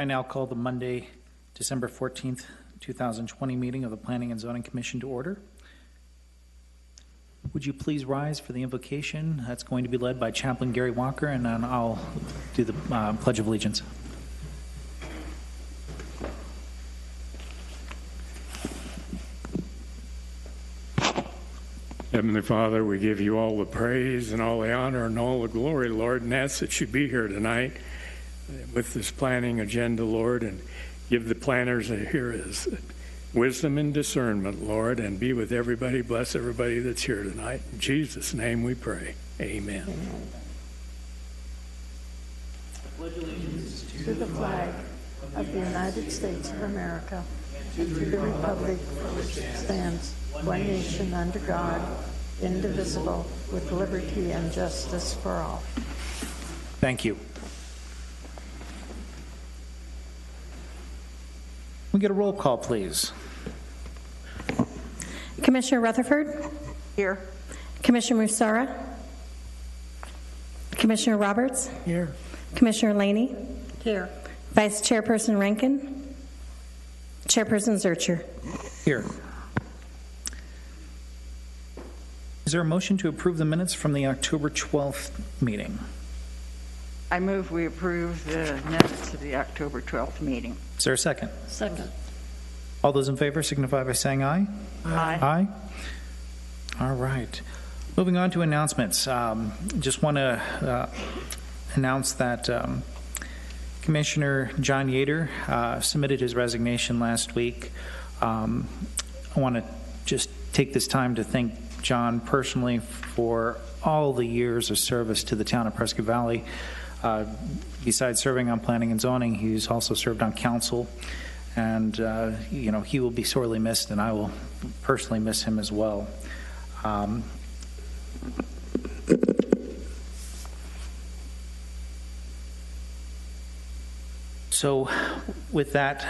I now call the Monday, December 14th, 2020 meeting of the Planning and Zoning Commission to order. Would you please rise for the invocation? That's going to be led by Chaplain Gary Walker, and then I'll do the Pledge of Allegiance. Heavenly Father, we give you all the praise and all the honor and all the glory, Lord, and ask that you be here tonight with this planning agenda, Lord, and give the planners here is wisdom and discernment, Lord, and be with everybody. Bless everybody that's here tonight. In Jesus' name we pray. Amen. Pledge allegiance to the flag of the United States of America and to the republic for which it stands, one nation under God, indivisible, with liberty and justice for all. Thank you. We get a roll call, please. Commissioner Rutherford? Here. Commissioner Musara? Commissioner Roberts? Here. Commissioner Laney? Here. Vice Chairperson Rankin? Chairperson Zurcher? Here. Is there a motion to approve the minutes from the October 12th meeting? I move we approve the minutes of the October 12th meeting. Is there a second? Second. All those in favor signify by saying aye. Aye. Aye. All right. Moving on to announcements. Just want to announce that Commissioner John Yater submitted his resignation last week. I want to just take this time to thank John personally for all the years of service to the town of Prescott Valley. Besides serving on planning and zoning, he's also served on council, and he will be sorely missed, and I will personally miss him as well. So with that,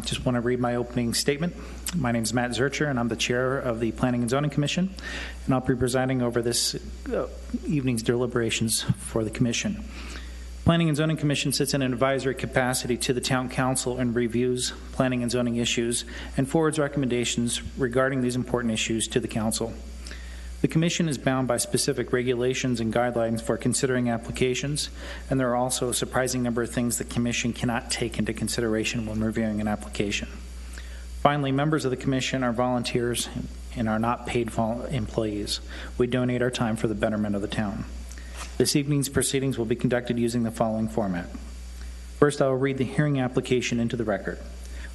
just want to read my opening statement. My name is Matt Zurcher, and I'm the chair of the Planning and Zoning Commission, and I'll be presiding over this evening's deliberations for the commission. Planning and Zoning Commission sits in an advisory capacity to the Town Council and reviews planning and zoning issues and forwards recommendations regarding these important issues to the Council. The Commission is bound by specific regulations and guidelines for considering applications, and there are also a surprising number of things the Commission cannot take into consideration when reviewing an application. Finally, members of the Commission are volunteers and are not paid employees. We donate our time for the betterment of the town. This evening's proceedings will be conducted using the following format. First, I will read the hearing application into the record.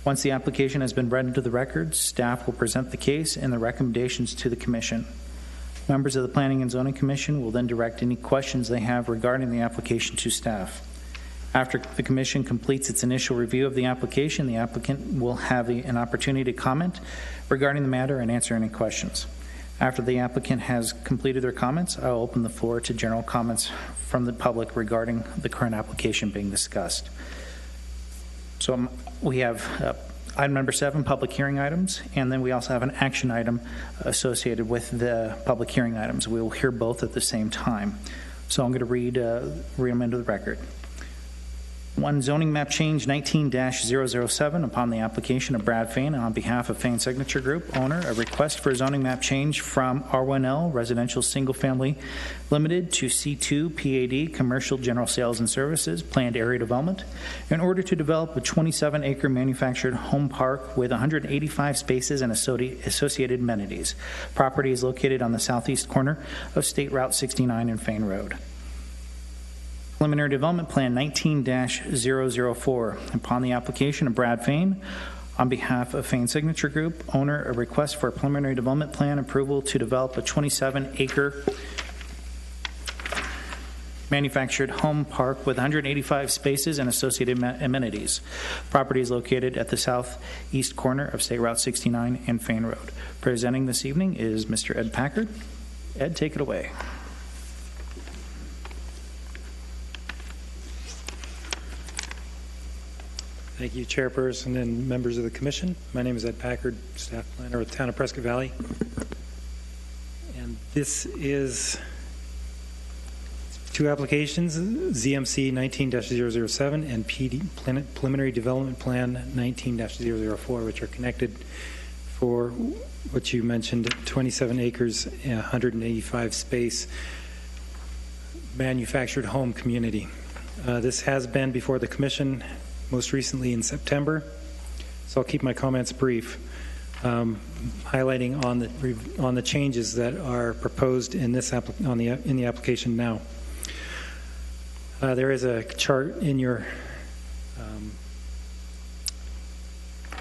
Once the application has been read into the record, staff will present the case and the recommendations to the Commission. Members of the Planning and Zoning Commission will then direct any questions they have regarding the application to staff. After the Commission completes its initial review of the application, the applicant will have an opportunity to comment regarding the matter and answer any questions. After the applicant has completed their comments, I will open the floor to general comments from the public regarding the current application being discussed. So we have item number 7, public hearing items, and then we also have an action item associated with the public hearing items. We will hear both at the same time. So I'm going to read them into the record. 1, zoning map change 19-007 upon the application of Brad Faun on behalf of Faun Signature Group, owner, a request for a zoning map change from R1L Residential Single Family Limited to C2 PAD Commercial General Sales and Services Planned Area Development in order to develop a 27-acre manufactured home park with 185 spaces and associated amenities. Property is located on the southeast corner of State Route 69 and Faun Road. Preliminary Development Plan 19-004 upon the application of Brad Faun on behalf of Faun Signature Group, owner, a request for a preliminary development plan approval to develop a 27-acre manufactured home park with 185 spaces and associated amenities. Property is located at the southeast corner of State Route 69 and Faun Road. Presenting this evening is Mr. Ed Packard. Ed, take it away. Thank you, Chairperson and members of the Commission. My name is Ed Packard, staff planner with the town of Prescott Valley. And this is two applications, ZMC 19-007 and Preliminary Development Plan 19-004, which are connected for what you mentioned, 27 acres, 185 space manufactured home community. This has been before the Commission most recently in September, so I'll keep my comments brief, highlighting on the changes that are proposed in this in the application now. There is a chart in your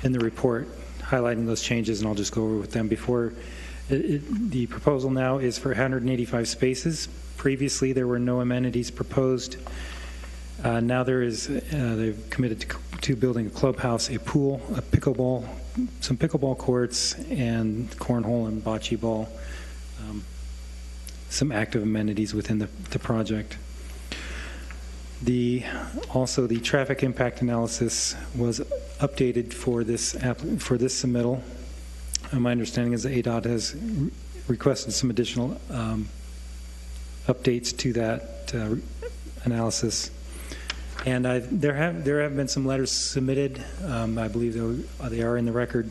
in the report highlighting those changes, and I'll just go over with them. Before the proposal now is for 185 spaces. Previously, there were no amenities proposed. Now there is. They've committed to building a clubhouse, a pool, a pickleball, some pickleball courts, and cornhole and bocce ball. Some active amenities within the project. Also, the traffic impact analysis was updated for this submittal. My understanding is that ADOT has requested some additional updates to that analysis, and there have been some letters submitted. I believe they are in the record,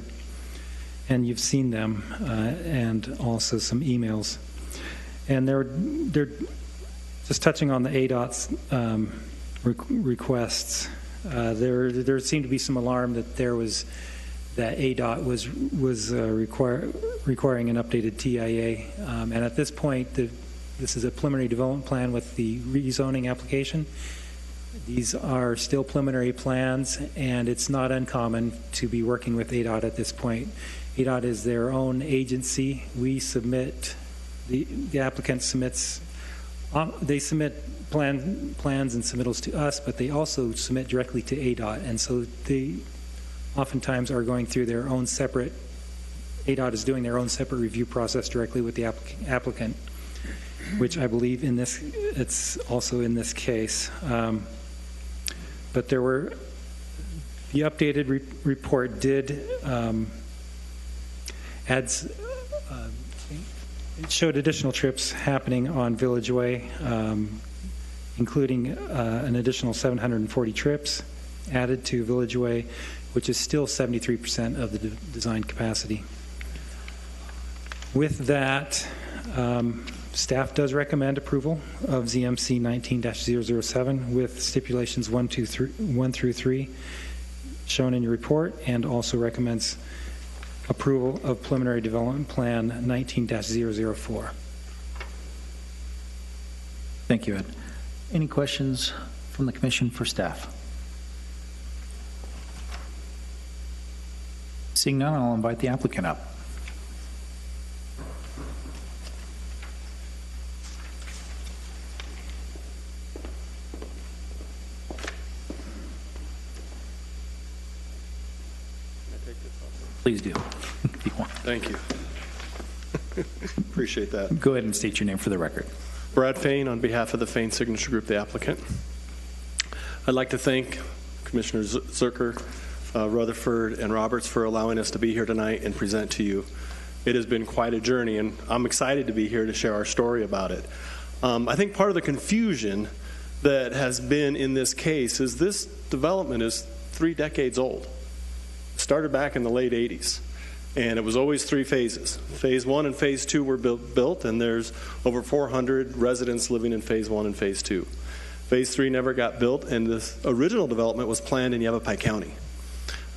and you've seen them, and also some emails. And they're just touching on the ADOT's requests. There seemed to be some alarm that that ADOT was requiring an updated TIA, and at this point, this is a preliminary development plan with the rezoning application. These are still preliminary plans, and it's not uncommon to be working with ADOT at this point. ADOT is their own agency. We submit, the applicant submits, they submit plans and submittals to us, but they also submit directly to ADOT, and so they oftentimes are going through their own separate, ADOT is doing their own separate review process directly with the applicant, which I believe it's also in this case. But the updated report did it showed additional trips happening on Village Way, including an additional 740 trips added to Village Way, which is still 73% of the design capacity. With that, staff does recommend approval of ZMC 19-007 with stipulations 1 through 3 shown in your report, and also recommends approval of Preliminary Development Plan 19-004. Thank you, Ed. Any questions from the Commission for staff? Seeing none, I'll invite the applicant up. Please do, if you want. Thank you. Appreciate that. Go ahead and state your name for the record. Brad Faun on behalf of the Faun Signature Group, the applicant. I'd like to thank Commissioners Zuercher, Rutherford, and Roberts for allowing us to be here tonight and present to you. It has been quite a journey, and I'm excited to be here to share our story about it. I think part of the confusion that has been in this case is this development is 3 decades old. It started back in the late 80s, and it was always 3 phases. Phase 1 and Phase 2 were built, and there's over 400 residents living in Phase 1 and Phase 2. Phase 3 never got built, and this original development was planned in Yavapai County.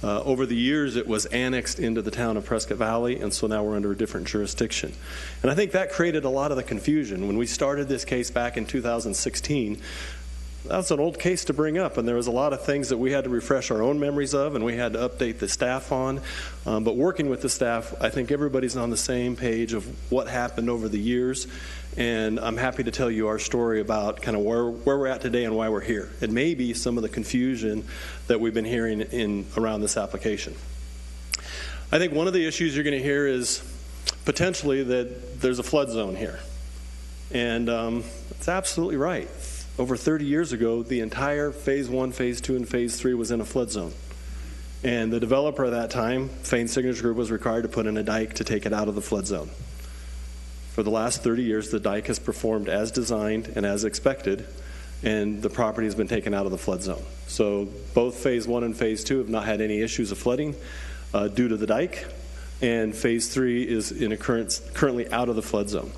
Over the years, it was annexed into the town of Prescott Valley, and so now we're under a different jurisdiction. And I think that created a lot of the confusion. When we started this case back in 2016, that's an old case to bring up, and there was a lot of things that we had to refresh our own memories of, and we had to update the staff on. But working with the staff, I think everybody's on the same page of what happened over the years, and I'm happy to tell you our story about kind of where we're at today and why we're here. It may be some of the confusion that we've been hearing around this application. I think one of the issues you're going to hear is potentially that there's a flood zone here, and it's absolutely right. Over 30 years ago, the entire Phase 1, Phase 2, and Phase 3 was in a flood zone. And the developer at that time, Faun Signature Group, was required to put in a dike to take it out of the flood zone. For the last 30 years, the dike has performed as designed and as expected, and the property has been taken out of the flood zone. So both Phase 1 and Phase 2 have not had any issues of flooding due to the dike, and Phase 3 is currently out of the flood zone.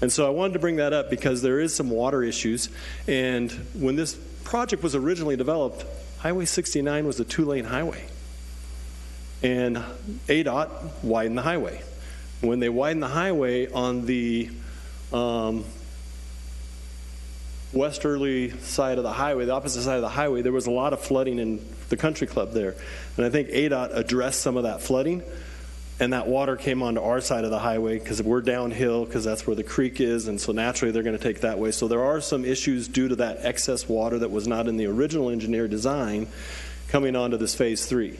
And so I wanted to bring that up because there is some water issues, and when this project was originally developed, Highway 69 was a 2-lane highway, and ADOT widened the highway. When they widened the highway on the westerly side of the highway, the opposite side of the highway, there was a lot of flooding in the country club there. And I think ADOT addressed some of that flooding, and that water came onto our side of the highway because we're downhill, because that's where the creek is, and so naturally they're going to take that way. So there are some issues due to that excess water that was not in the original engineer design coming onto this Phase 3.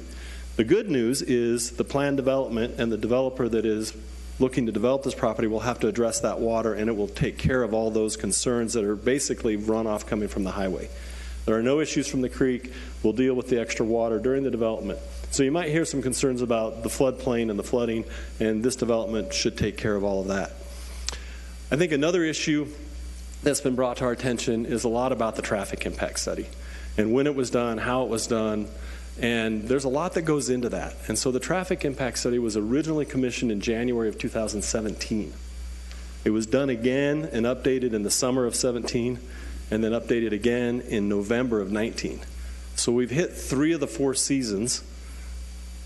The good news is the planned development and the developer that is looking to develop this property will have to address that water, and it will take care of all those concerns that are basically runoff coming from the highway. There are no issues from the creek. We'll deal with the extra water during the development. So you might hear some concerns about the floodplain and the flooding, and this development should take care of all of that. I think another issue that's been brought to our attention is a lot about the traffic impact study and when it was done, how it was done, and there's a lot that goes into that. And so the traffic impact study was originally commissioned in January of 2017. It was done again and updated in the summer of 17, and then updated again in November of 19. So we've hit 3 of the 4 seasons,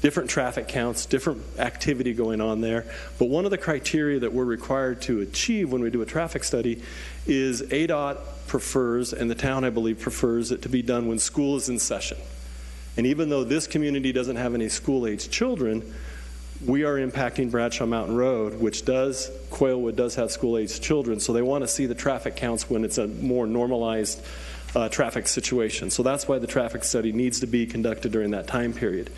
different traffic counts, different activity going on there. But one of the criteria that we're required to achieve when we do a traffic study is ADOT prefers, and the town, I believe, prefers it to be done when school is in session. And even though this community doesn't have any school-age children, we are impacting Bradshaw Mountain Road, which does, Quailwood does have school-age children, so they want to see the traffic counts when it's a more normalized traffic situation. So that's why the traffic study needs to be conducted during that time period.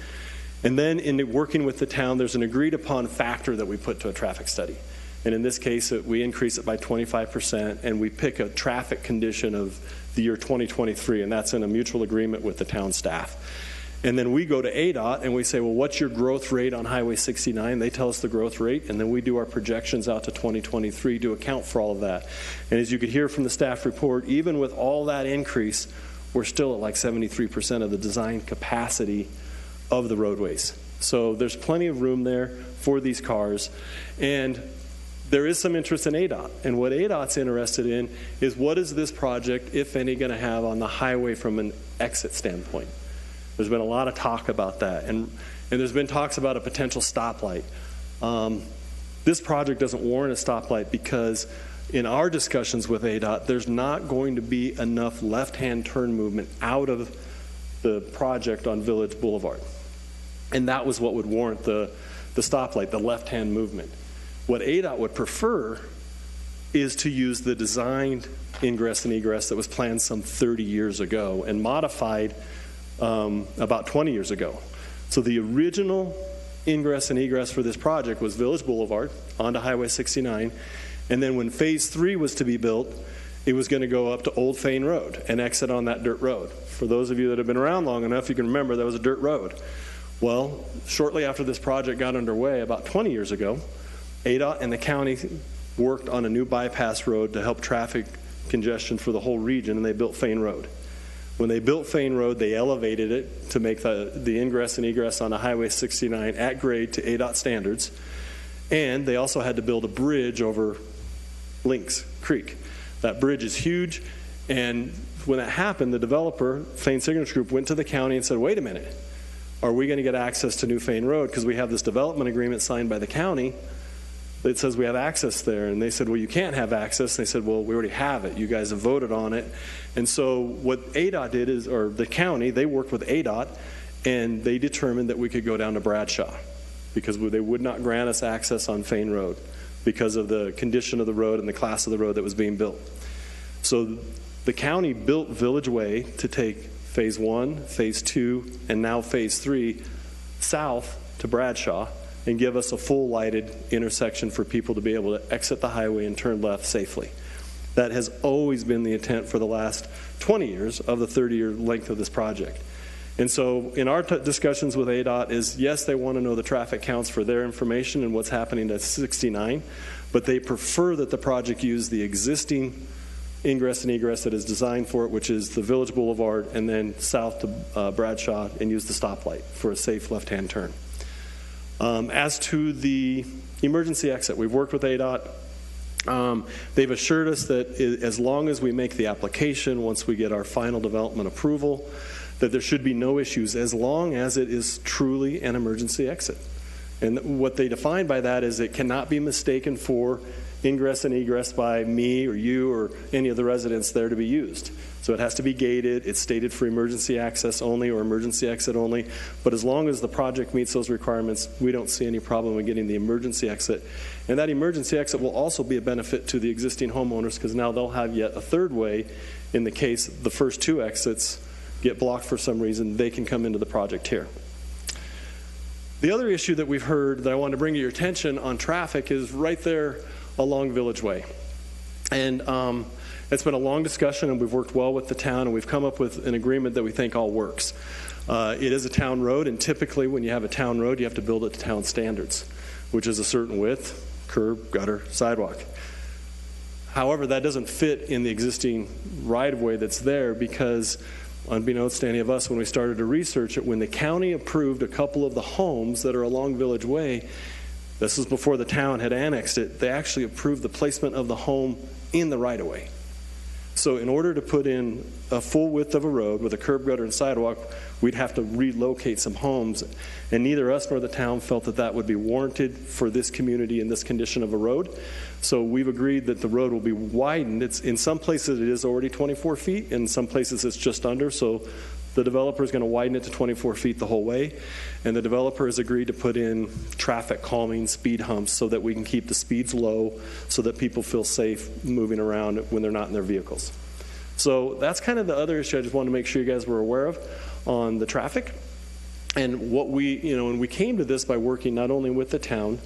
And then in working with the town, there's an agreed upon factor that we put to a traffic study. And in this case, we increase it by 25%, and we pick a traffic condition of the year 2023, and that's in a mutual agreement with the town staff. And then we go to ADOT and we say, well, what's your growth rate on Highway 69? They tell us the growth rate, and then we do our projections out to 2023 to account for all of that. And as you could hear from the staff report, even with all that increase, we're still at like 73% of the design capacity of the roadways. So there's plenty of room there for these cars. And there is some interest in ADOT. And what ADOT's interested in is what is this project, if any, going to have on the highway from an exit standpoint? There's been a lot of talk about that. And there's been talks about a potential stoplight. This project doesn't warrant a stoplight because in our discussions with ADOT, there's not going to be enough left-hand turn movement out of the project on Village Boulevard. And that was what would warrant the stoplight, the left-hand movement. What ADOT would prefer is to use the designed ingress and egress that was planned some 30 years ago and modified about 20 years ago. So the original ingress and egress for this project was Village Boulevard onto Highway 69, and then when Phase 3 was to be built, it was going to go up to Old Fain Road and exit on that dirt road. For those of you that have been around long enough, you can remember that was a dirt road. Well, shortly after this project got underway, about 20 years ago, ADOT and the county worked on a new bypass road to help traffic congestion for the whole region, and they built Fain Road. When they built Fain Road, they elevated it to make the ingress and egress on Highway 69 at grade to ADOT standards, and they also had to build a bridge over Lynx Creek. That bridge is huge, and when that happened, the developer, Fain Signature Group, went to the county and said, wait a minute, are we going to get access to New Fain Road? Because we have this development agreement signed by the county that says we have access there. And they said, well, you can't have access. And they said, well, we already have it. You guys have voted on it. And so what ADOT did is, or the county, they worked with ADOT, and they determined that we could go down to Bradshaw because they would not grant us access on Fain Road because of the condition of the road and the class of the road that was being built. So the county built Village Way to take Phase 1, Phase 2, and now Phase 3 south to Bradshaw and give us a full lighted intersection for people to be able to exit the highway and turn left safely. That has always been the intent for the last 20 years of the 30-year length of this project. And so in our discussions with ADOT is, yes, they want to know the traffic counts for their information and what's happening at 69, but they prefer that the project use the existing ingress and egress that is designed for it, which is the Village Boulevard and then south to Bradshaw, and use the stoplight for a safe left-hand turn. As to the emergency exit, we've worked with ADOT. They've assured us that as long as we make the application, once we get our final development approval, that there should be no issues as long as it is truly an emergency exit. And what they define by that is it cannot be mistaken for ingress and egress by me or you or any of the residents there to be used. So it has to be gated. It's stated for emergency access only or emergency exit only. But as long as the project meets those requirements, we don't see any problem with getting the emergency exit. And that emergency exit will also be a benefit to the existing homeowners because now they'll have yet a third way in the case the first two exits get blocked for some reason. They can come into the project here. The other issue that we've heard that I want to bring to your attention on traffic is right there along Village Way. And it's been a long discussion, and we've worked well with the town, and we've come up with an agreement that we think all works. It is a town road, and typically when you have a town road, you have to build it to town standards, which is a certain width, curb, gutter, sidewalk. However, that doesn't fit in the existing right-of-way that's there because, unbeknownst to any of us, when we started to research it, when the county approved a couple of the homes that are along Village Way, this was before the town had annexed it, they actually approved the placement of the home in the right-of-way. So in order to put in a full width of a road with a curb, gutter, and sidewalk, we'd have to relocate some homes. And neither us nor the town felt that that would be warranted for this community in this condition of a road. So we've agreed that the road will be widened. It's, in some places it is already 24 feet. In some places it's just under. So the developer is going to widen it to 24 feet the whole way. And the developer has agreed to put in traffic calming speed humps so that we can keep the speeds low so that people feel safe moving around when they're not in their vehicles. So that's kind of the other issue I just wanted to make sure you guys were aware of on the traffic. And what we, and we came to this by working not only with the town,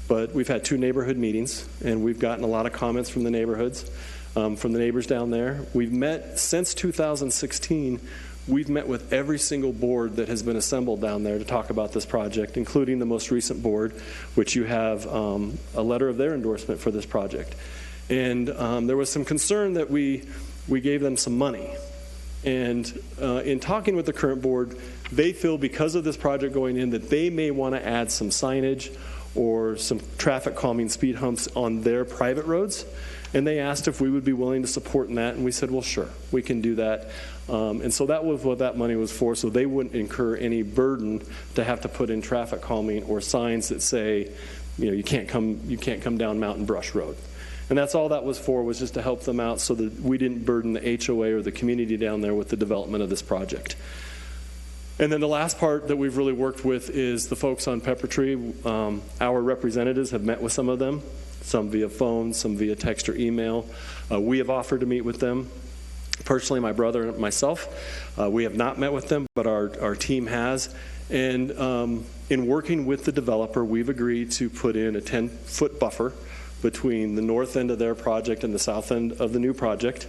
but we've had 2 neighborhood meetings, and we've gotten a lot of comments from the neighborhoods, from the neighbors down there. We've met since 2016. We've met with every single board that has been assembled down there to talk about this project, including the most recent board, which you have a letter of their endorsement for this project. And there was some concern that we gave them some money. And in talking with the current board, they feel because of this project going in that they may want to add some signage or some traffic calming speed humps on their private roads. And they asked if we would be willing to support in that, and we said, well, sure, we can do that. And so that was what that money was for, so they wouldn't incur any burden to have to put in traffic calming or signs that say, you can't come down Mountain Brush Road. And that's all that was for, was just to help them out so that we didn't burden the HOA or the community down there with the development of this project. And then the last part that we've really worked with is the folks on Pepper Tree. Our representatives have met with some of them, some via phone, some via text or email. We have offered to meet with them. Personally, my brother and myself, we have not met with them, but our team has. And in working with the developer, we've agreed to put in a 10-foot buffer between the north end of their project and the south end of the new project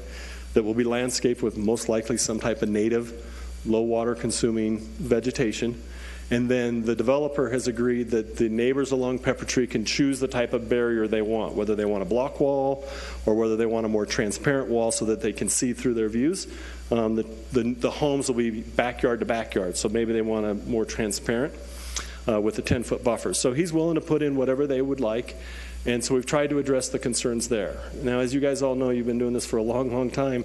that will be landscaped with most likely some type of native, low water consuming vegetation. And then the developer has agreed that the neighbors along Pepper Tree can choose the type of barrier they want, whether they want a block wall or whether they want a more transparent wall so that they can see through their views. The homes will be backyard to backyard, so maybe they want a more transparent with a 10-foot buffer. So he's willing to put in whatever they would like. And so we've tried to address the concerns there. Now, as you guys all know, you've been doing this for a long, long time.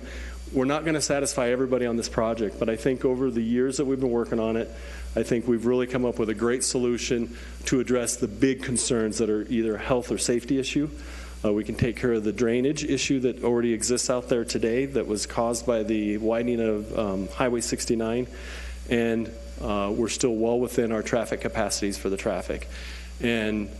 We're not going to satisfy everybody on this project, but I think over the years that we've been working on it, I think we've really come up with a great solution to address the big concerns that are either a health or safety issue. We can take care of the drainage issue that already exists out there today that was caused by the widening of Highway 69, and we're still well within our traffic capacities for the traffic. And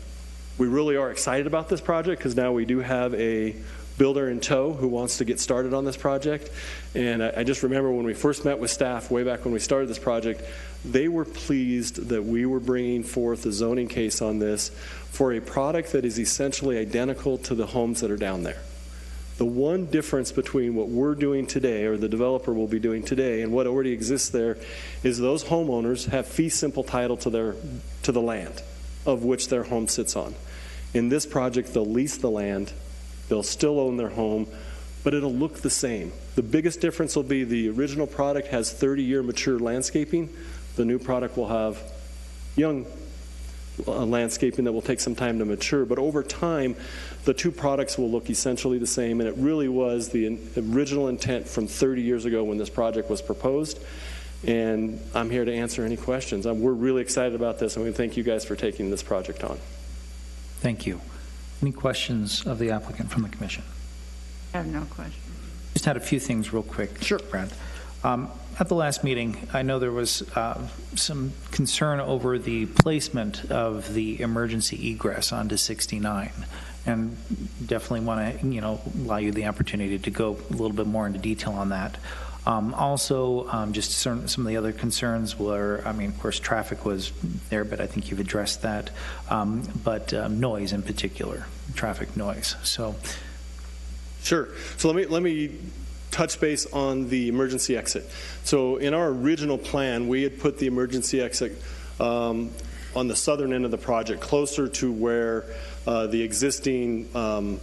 we really are excited about this project because now we do have a builder in tow who wants to get started on this project. And I just remember when we first met with staff way back when we started this project, they were pleased that we were bringing forth a zoning case on this for a product that is essentially identical to the homes that are down there. The one difference between what we're doing today, or the developer will be doing today, and what already exists there is those homeowners have fee simple title to the land of which their home sits on. In this project, they'll lease the land, they'll still own their home, but it'll look the same. The biggest difference will be the original product has 30-year mature landscaping. The new product will have young landscaping that will take some time to mature, but over time the two products will look essentially the same, and it really was the original intent from 30 years ago when this project was proposed. And I'm here to answer any questions. We're really excited about this, and we thank you guys for taking this project on. Thank you. Any questions of the applicant from the commission? I have no question. Just had a few things real quick. Sure. Brad. At the last meeting, I know there was some concern over the placement of the emergency egress onto 69, and definitely want to, allow you the opportunity to go a little bit more into detail on that. Just some of the other concerns were, of course, traffic was there, but I think you've addressed that. But noise in particular, traffic noise. So, sure. So let me touch base on the emergency exit. So in our original plan, we had put the emergency exit on the southern end of the project, closer to where the existing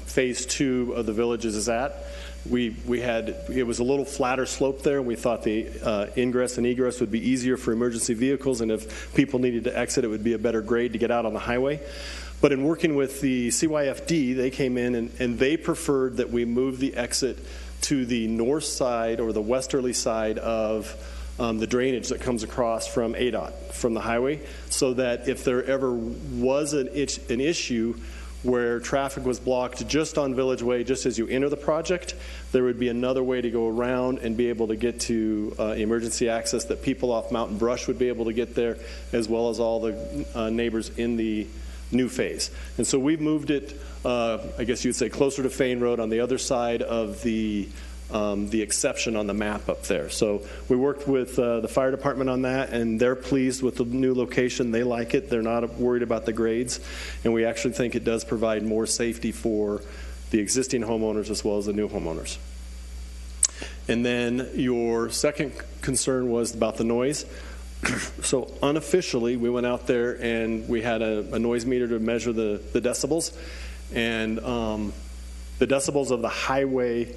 phase 2 of the villages is at. It was a little flatter slope there, and we thought the ingress and egress would be easier for emergency vehicles, and if people needed to exit, it would be a better grade to get out on the highway. But in working with the CYFD, they came in and they preferred that we move the exit to the north side or the westerly side of the drainage that comes across from ADOT, from the highway, so that if there ever was an issue where traffic was blocked just on Village Way, just as you enter the project, there would be another way to go around and be able to get to emergency access, that people off Mountain Brush would be able to get there, as well as all the neighbors in the new phase. And so we've moved it, I guess you'd say, closer to Fain Road on the other side of the exception on the map up there. So we worked with the fire department on that, and they're pleased with the new location. They like it. They're not worried about the grades, and we actually think it does provide more safety for the existing homeowners as well as the new homeowners. And then your second concern was about the noise. So unofficially, we went out there and we had a noise meter to measure the decibels, and the decibels of the highway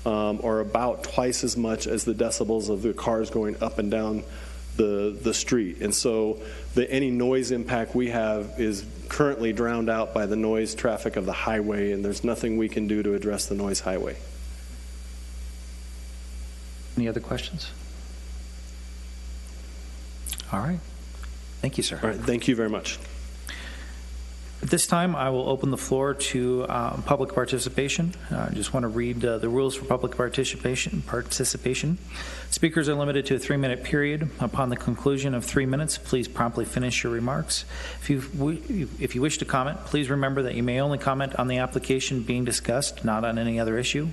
are about twice as much as the decibels of the cars going up and down the street. And so any noise impact we have is currently drowned out by the noise traffic of the highway, and there's nothing we can do to address the noise highway. any other questions? All right. Thank you, sir. All right. Thank you very much. At this time, I will open the floor to public participation. I just want to read the rules for public participation. Speakers are limited to a 3-minute period. Upon the conclusion of 3 minutes, please promptly finish your remarks. If you wish to comment, please remember that you may only comment on the application being discussed, not on any other issue.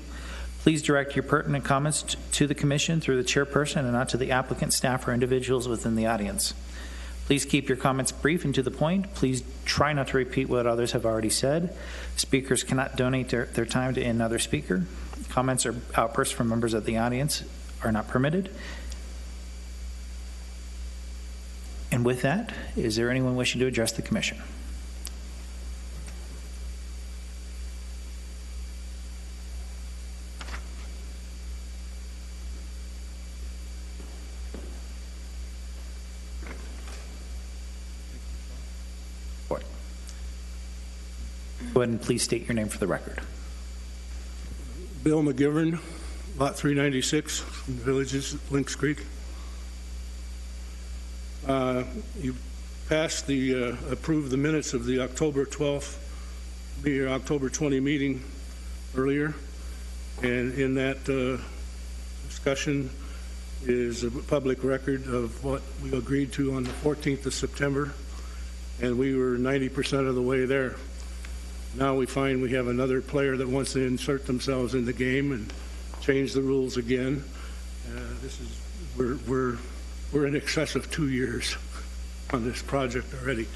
Please direct your pertinent comments to the commission through the chairperson and not to the applicant, staff, or individuals within the audience. Please keep your comments brief and to the point. Please try not to repeat what others have already said. Speakers cannot donate their time to another speaker. Comments or outbursts from members of the audience are not permitted. And with that, is there anyone wishing to address the commission? Go ahead and please state your name for the record. Bill Mcgivern, Lot 396, Villages, Lynx Creek. You passed approved the minutes of the October 12th, the October 20 meeting earlier, and in that discussion is a public record of what we agreed to on the 14th of September, and we were 90% of the way there. Now we find we have another player that wants to insert themselves in the game and change the rules again. We're in excess of 2 years on this project already.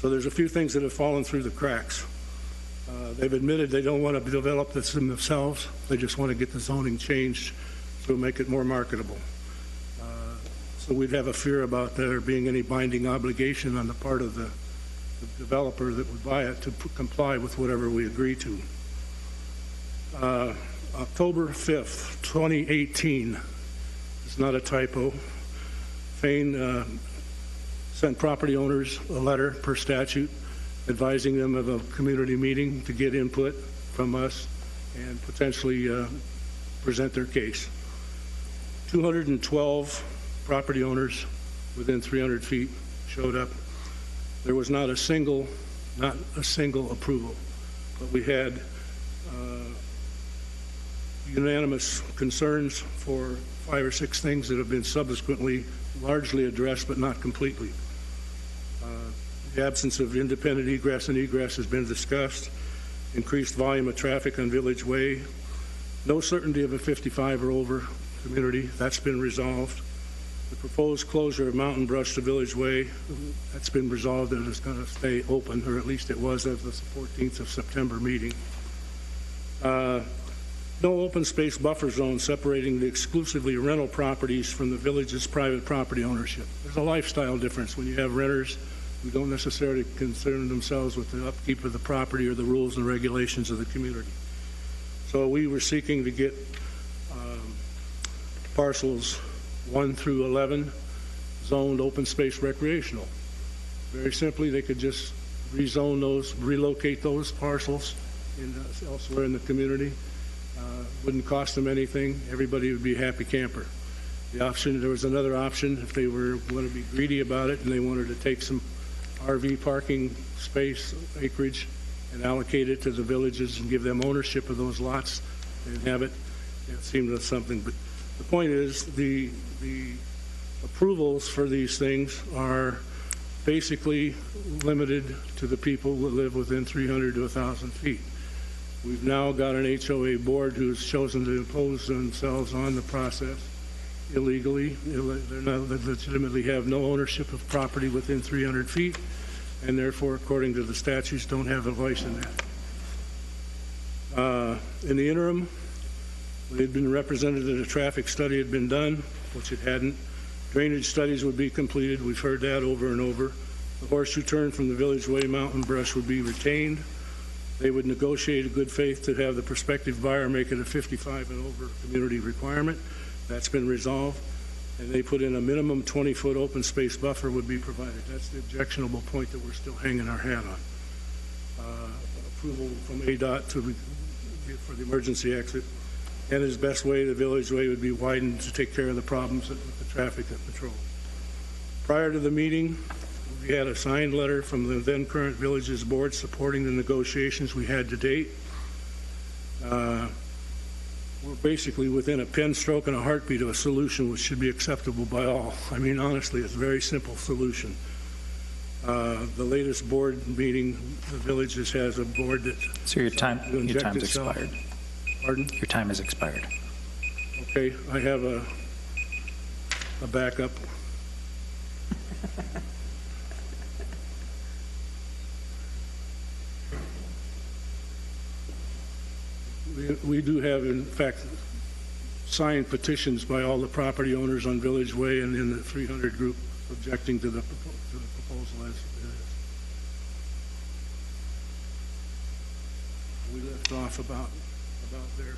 So there's a few things that have fallen through the cracks. They've admitted they don't want to develop this themselves. They just want to get the zoning changed to make it more marketable. So we'd have a fear about there being any binding obligation on the part of the developer that would buy it to comply with whatever we agree to. October 5th, 2018, it's not a typo. Faun sent property owners a letter per statute advising them of a community meeting to get input from us and potentially present their case. 212 property owners within 300 feet showed up. There was not a single approval, but we had unanimous concerns for 5 or 6 things that have been subsequently largely addressed, but not completely. The absence of independent egress and egress has been discussed. Increased volume of traffic on Village Way. No certainty of a 55 or over community. That's been resolved. The proposed closure of Mountain Brush to Village Way, that's been resolved and it's going to stay open, or at least it was as of the 14th of September meeting. No open space buffer zone separating the exclusively rental properties from the village's private property ownership. There's a lifestyle difference when you have renters who don't necessarily concern themselves with the upkeep of the property or the rules and regulations of the community. So we were seeking to get parcels 1 through 11 zoned open space recreational. Very simply, they could just rezone those, relocate those parcels elsewhere in the community. Wouldn't cost them anything. Everybody would be a happy camper. There was another option if they were going to be greedy about it and they wanted to take some RV parking space acreage and allocate it to the villages and give them ownership of those lots and have it. It seemed like something, but the point is the approvals for these things are basically limited to the people that live within 300 to 1,000 feet. We've now got an HOA board who's chosen to impose themselves on the process illegally. They legitimately have no ownership of property within 300 feet, and therefore, according to the statutes, don't have a voice in that. In the interim, it had been represented that a traffic study had been done, which it hadn't. Drainage studies would be completed. We've heard that over and over. The horseshoe turn from the Village Way Mountain Brush would be retained. They would negotiate a good faith to have the prospective buyer make it a 55 and over community requirement. That's been resolved. And they put in a minimum 20-foot open space buffer would be provided. That's the objectionable point that we're still hanging our hat on. Approval from ADOT for the emergency exit. And as best way, the Village Way would be widened to take care of the problems with the traffic at Patrol. Prior to the meeting, we had a signed letter from the then current Villages Board supporting the negotiations we had to date. We're basically within a pen stroke and a heartbeat of a solution which should be acceptable by all. I mean, honestly, it's a very simple solution. The latest board meeting, the Villages has a board that... So your time's expired. Pardon? Your time has expired. Okay, I have a backup. We do have, in fact, signed petitions by all the property owners on Village Way and in the 300 group objecting to the proposal as it is. We left off about there.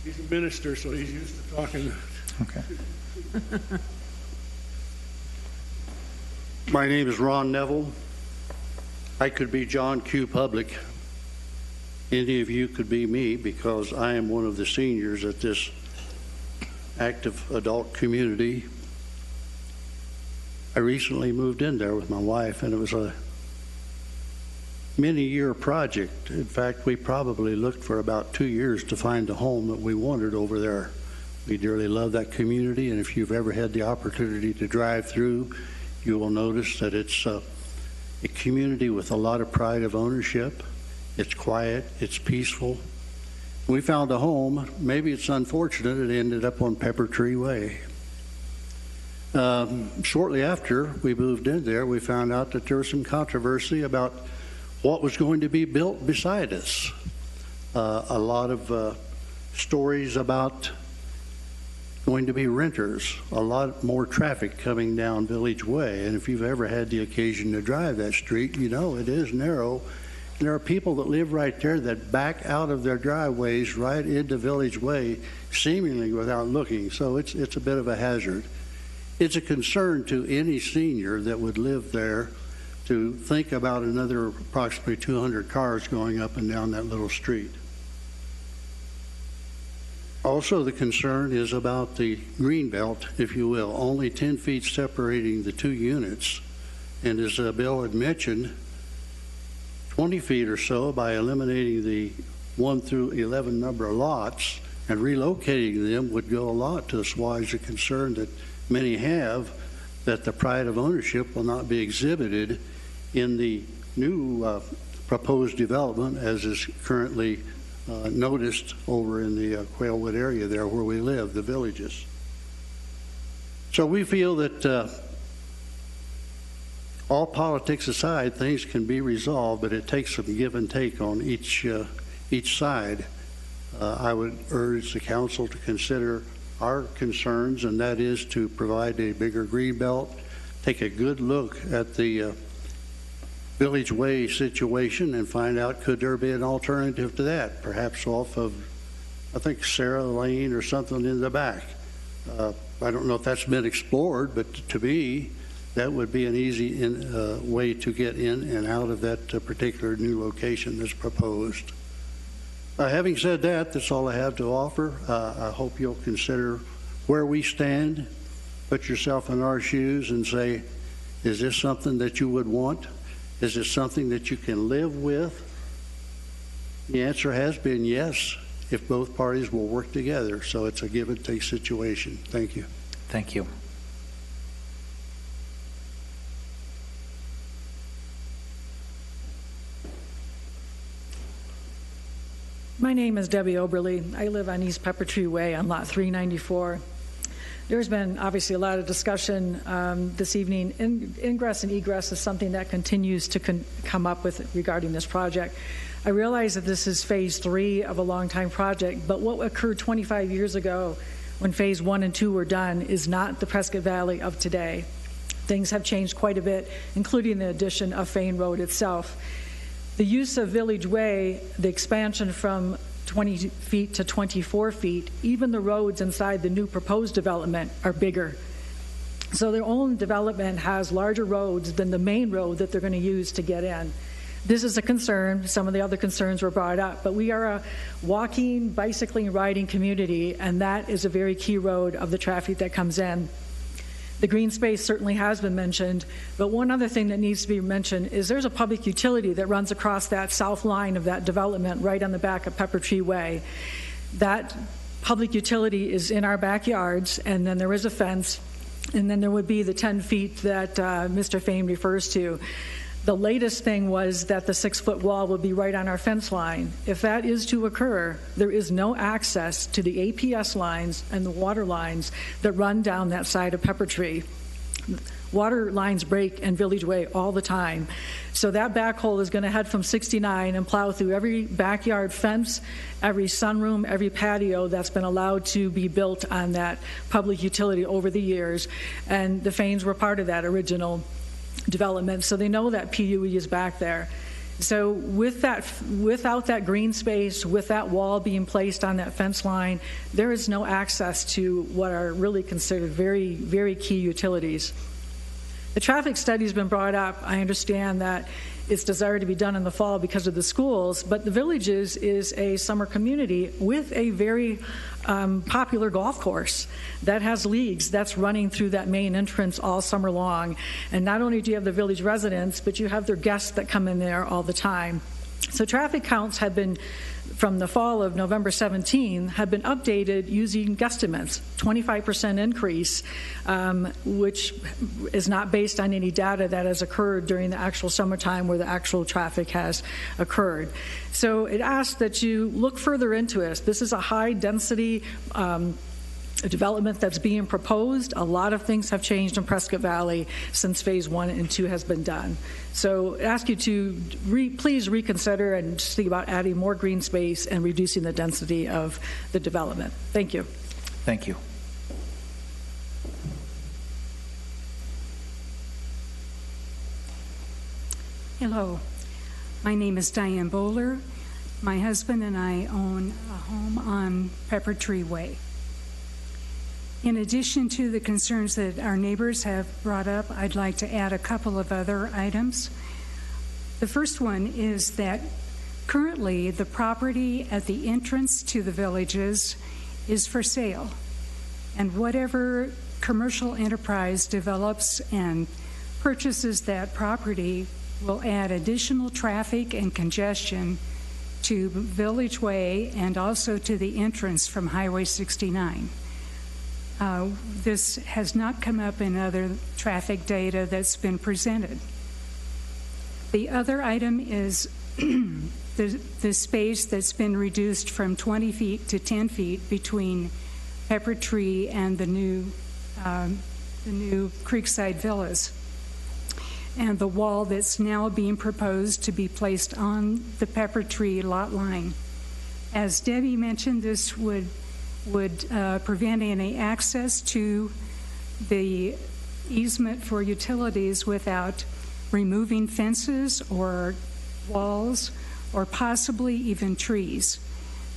He's a minister, so he's used to talking. Okay. My name is Ron Neville. I could be John Q. Public. Any of you could be me because I am one of the seniors at this active adult community. I recently moved in there with my wife, and it was a many-year project. In fact, we probably looked for about 2 years to find a home that we wanted over there. We dearly love that community, and if you've ever had the opportunity to drive through, you will notice that it's a community with a lot of pride of ownership. It's quiet, it's peaceful. We found a home. Maybe it's unfortunate it ended up on Pepper Tree Way. Shortly after we moved in there, we found out that there was some controversy about what was going to be built beside us. A lot of stories about going to be renters, a lot more traffic coming down Village Way. And if you've ever had the occasion to drive that street, you know it is narrow. And there are people that live right there that back out of their driveways right into Village Way, seemingly without looking. So it's a bit of a hazard. It's a concern to any senior that would live there to think about another approximately 200 cars going up and down that little street. Also, the concern is about the green belt, if you will, only 10 feet separating the two units. And as Bill had mentioned, 20 feet or so by eliminating the 1 through 11 number of lots and relocating them would go a lot to assuage the concern that many have that the pride of ownership will not be exhibited in the new proposed development as is currently noticed over in the Quailwood area there where we live, the villages. So we feel that all politics aside, things can be resolved, but it takes some give and take on each side. I would urge the council to consider our concerns, and that is to provide a bigger green belt, take a good look at the Village Way situation and find out could there be an alternative to that, perhaps off of, I think, Sarah Lane or something in the back. I don't know if that's been explored, but to me, that would be an easy way to get in and out of that particular new location that's proposed. Having said that, that's all I have to offer. I hope you'll consider where we stand, put yourself in our shoes and say, is this something that you would want? Is it something that you can live with? The answer has been yes, if both parties will work together. So it's a give and take situation. Thank you. Thank you. My name is Debbie Oberle. I live on East Pepper Tree Way on lot 394. There's been obviously a lot of discussion this evening. Ingress and egress is something that continues to come up with regarding this project. I realize that this is phase 3 of a long-time project, but what occurred 25 years ago when phase 1 and 2 were done is not the Prescott Valley of today. Things have changed quite a bit, including the addition of Faun Road itself. The use of Village Way, the expansion from 20 feet to 24 feet, even the roads inside the new proposed development are bigger. So their own development has larger roads than the main road that they're going to use to get in. This is a concern. Some of the other concerns were brought up, but we are a walking, bicycling, riding community, and that is a very key road of the traffic that comes in. The green space certainly has been mentioned, but one other thing that needs to be mentioned is there's a public utility that runs across that south line of that development right on the back of Pepper Tree Way. That public utility is in our backyards, and then there is a fence, and then there would be the 10 feet that Mr. Faun refers to. The latest thing was that the 6-foot wall would be right on our fence line. If that is to occur, there is no access to the APS lines and the water lines that run down that side of Pepper Tree. Water lines break in Village Way all the time. So that backhoe is going to head from 69 and plow through every backyard fence, every sunroom, every patio that's been allowed to be built on that public utility over the years. And the Fauns were part of that original development, so they know that PUE is back there. So with that, without that green space, with that wall being placed on that fence line, there is no access to what are really considered very, very key utilities. The traffic study has been brought up. I understand that it's desired to be done in the fall because of the schools, but the Villages is a summer community with a very popular golf course that has leagues that's running through that main entrance all summer long. And not only do you have the Village residents, but you have their guests that come in there all the time. So traffic counts have been, from the fall of November 17, have been updated using guesstimates, 25% increase, which is not based on any data that has occurred during the actual summertime where the actual traffic has occurred. So it asks that you look further into it. This is a high density development that's being proposed. A lot of things have changed in Prescott Valley since Phase 1 and 2 has been done. So I ask you to please reconsider and just think about adding more green space and reducing the density of the development. Thank you. Thank you. Hello, my name is Diane Bowler. My husband and I own a home on Pepper Tree Way. In addition to the concerns that our neighbors have brought up, I'd like to add a couple of other items. The first one is that currently the property at the entrance to the villages is for sale, and whatever commercial enterprise develops and purchases that property will add additional traffic and congestion to Village Way and also to the entrance from Highway 69. This has not come up in other traffic data that's been presented. The other item is the space that's been reduced from 20 feet to 10 feet between Pepper Tree and the new Creekside Villas, and the wall that's now being proposed to be placed on the Pepper Tree lot line. As Debbie mentioned, this would prevent any access to the easement for utilities without removing fences or walls or possibly even trees.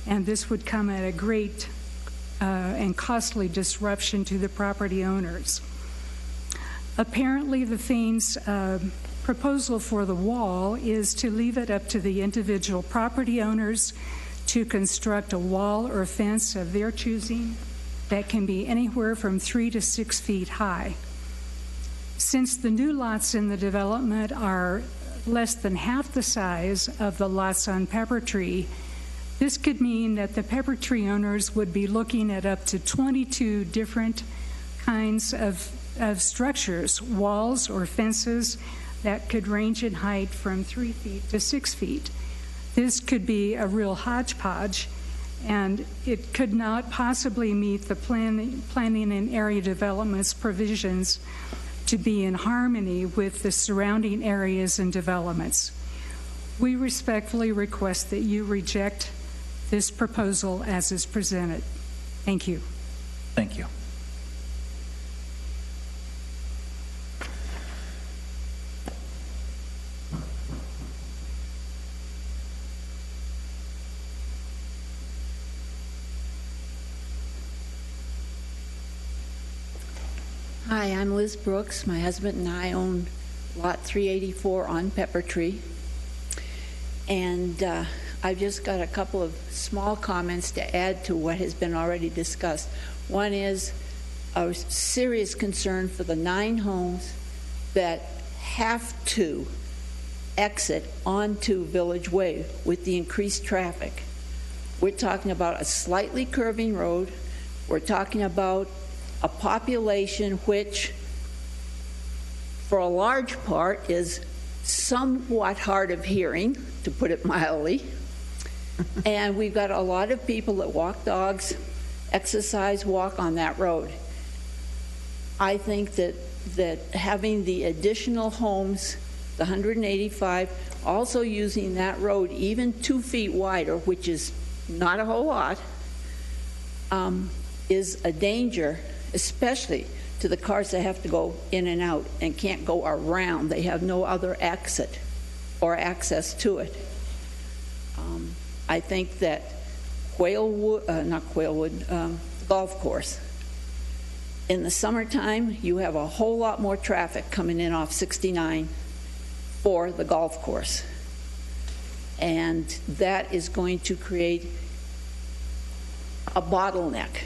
And this would come at a great and costly disruption to the property owners. Apparently, the Faun's proposal for the wall is to leave it up to the individual property owners to construct a wall or fence of their choosing that can be anywhere from 3 to 6 feet high. Since the new lots in the development are less than half the size of the lots on Pepper Tree, this could mean that the Pepper Tree owners would be looking at up to 22 different kinds of structures, walls or fences that could range in height from 3 feet to 6 feet. This could be a real hodgepodge, and it could not possibly meet the planning and area development's provisions to be in harmony with the surrounding areas and developments. We respectfully request that you reject this proposal as is presented. Thank you. Thank you. Hi, I'm Liz Brooks. My husband and I own lot 384 on Pepper Tree. And I've just got a couple of small comments to add to what has been already discussed. One is a serious concern for the 9 homes that have to exit onto Village Way with the increased traffic. We're talking about a slightly curving road. We're talking about a population which, for a large part, is somewhat hard of hearing, to put it mildly. And we've got a lot of people that walk dogs, exercise, walk on that road. I think that having the additional homes, the 185, also using that road even 2 feet wider, which is not a whole lot, is a danger, especially to the cars that have to go in and out and can't go around. They have no other exit or access to it. I think that golf course. In the summertime, you have a whole lot more traffic coming in off 69 for the golf course. And that is going to create a bottleneck.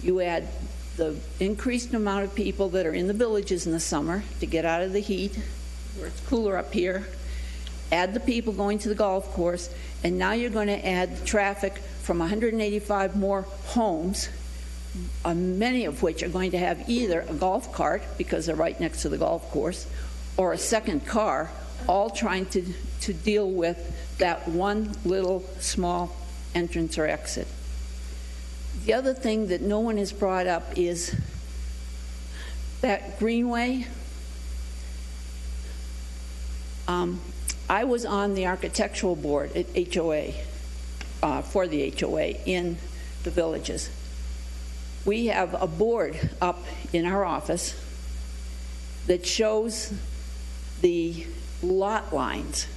You add the increased amount of people that are in the villages in the summer to get out of the heat, where it's cooler up here, add the people going to the golf course, and now you're going to add the traffic from 185 more homes, many of which are going to have either a golf cart, because they're right next to the golf course, or a second car, all trying to deal with that one little small entrance or exit. The other thing that no one has brought up is that greenway. I was on the architectural board at HOA, for the HOA in the Villages. We have a board up in our office that shows the lot lines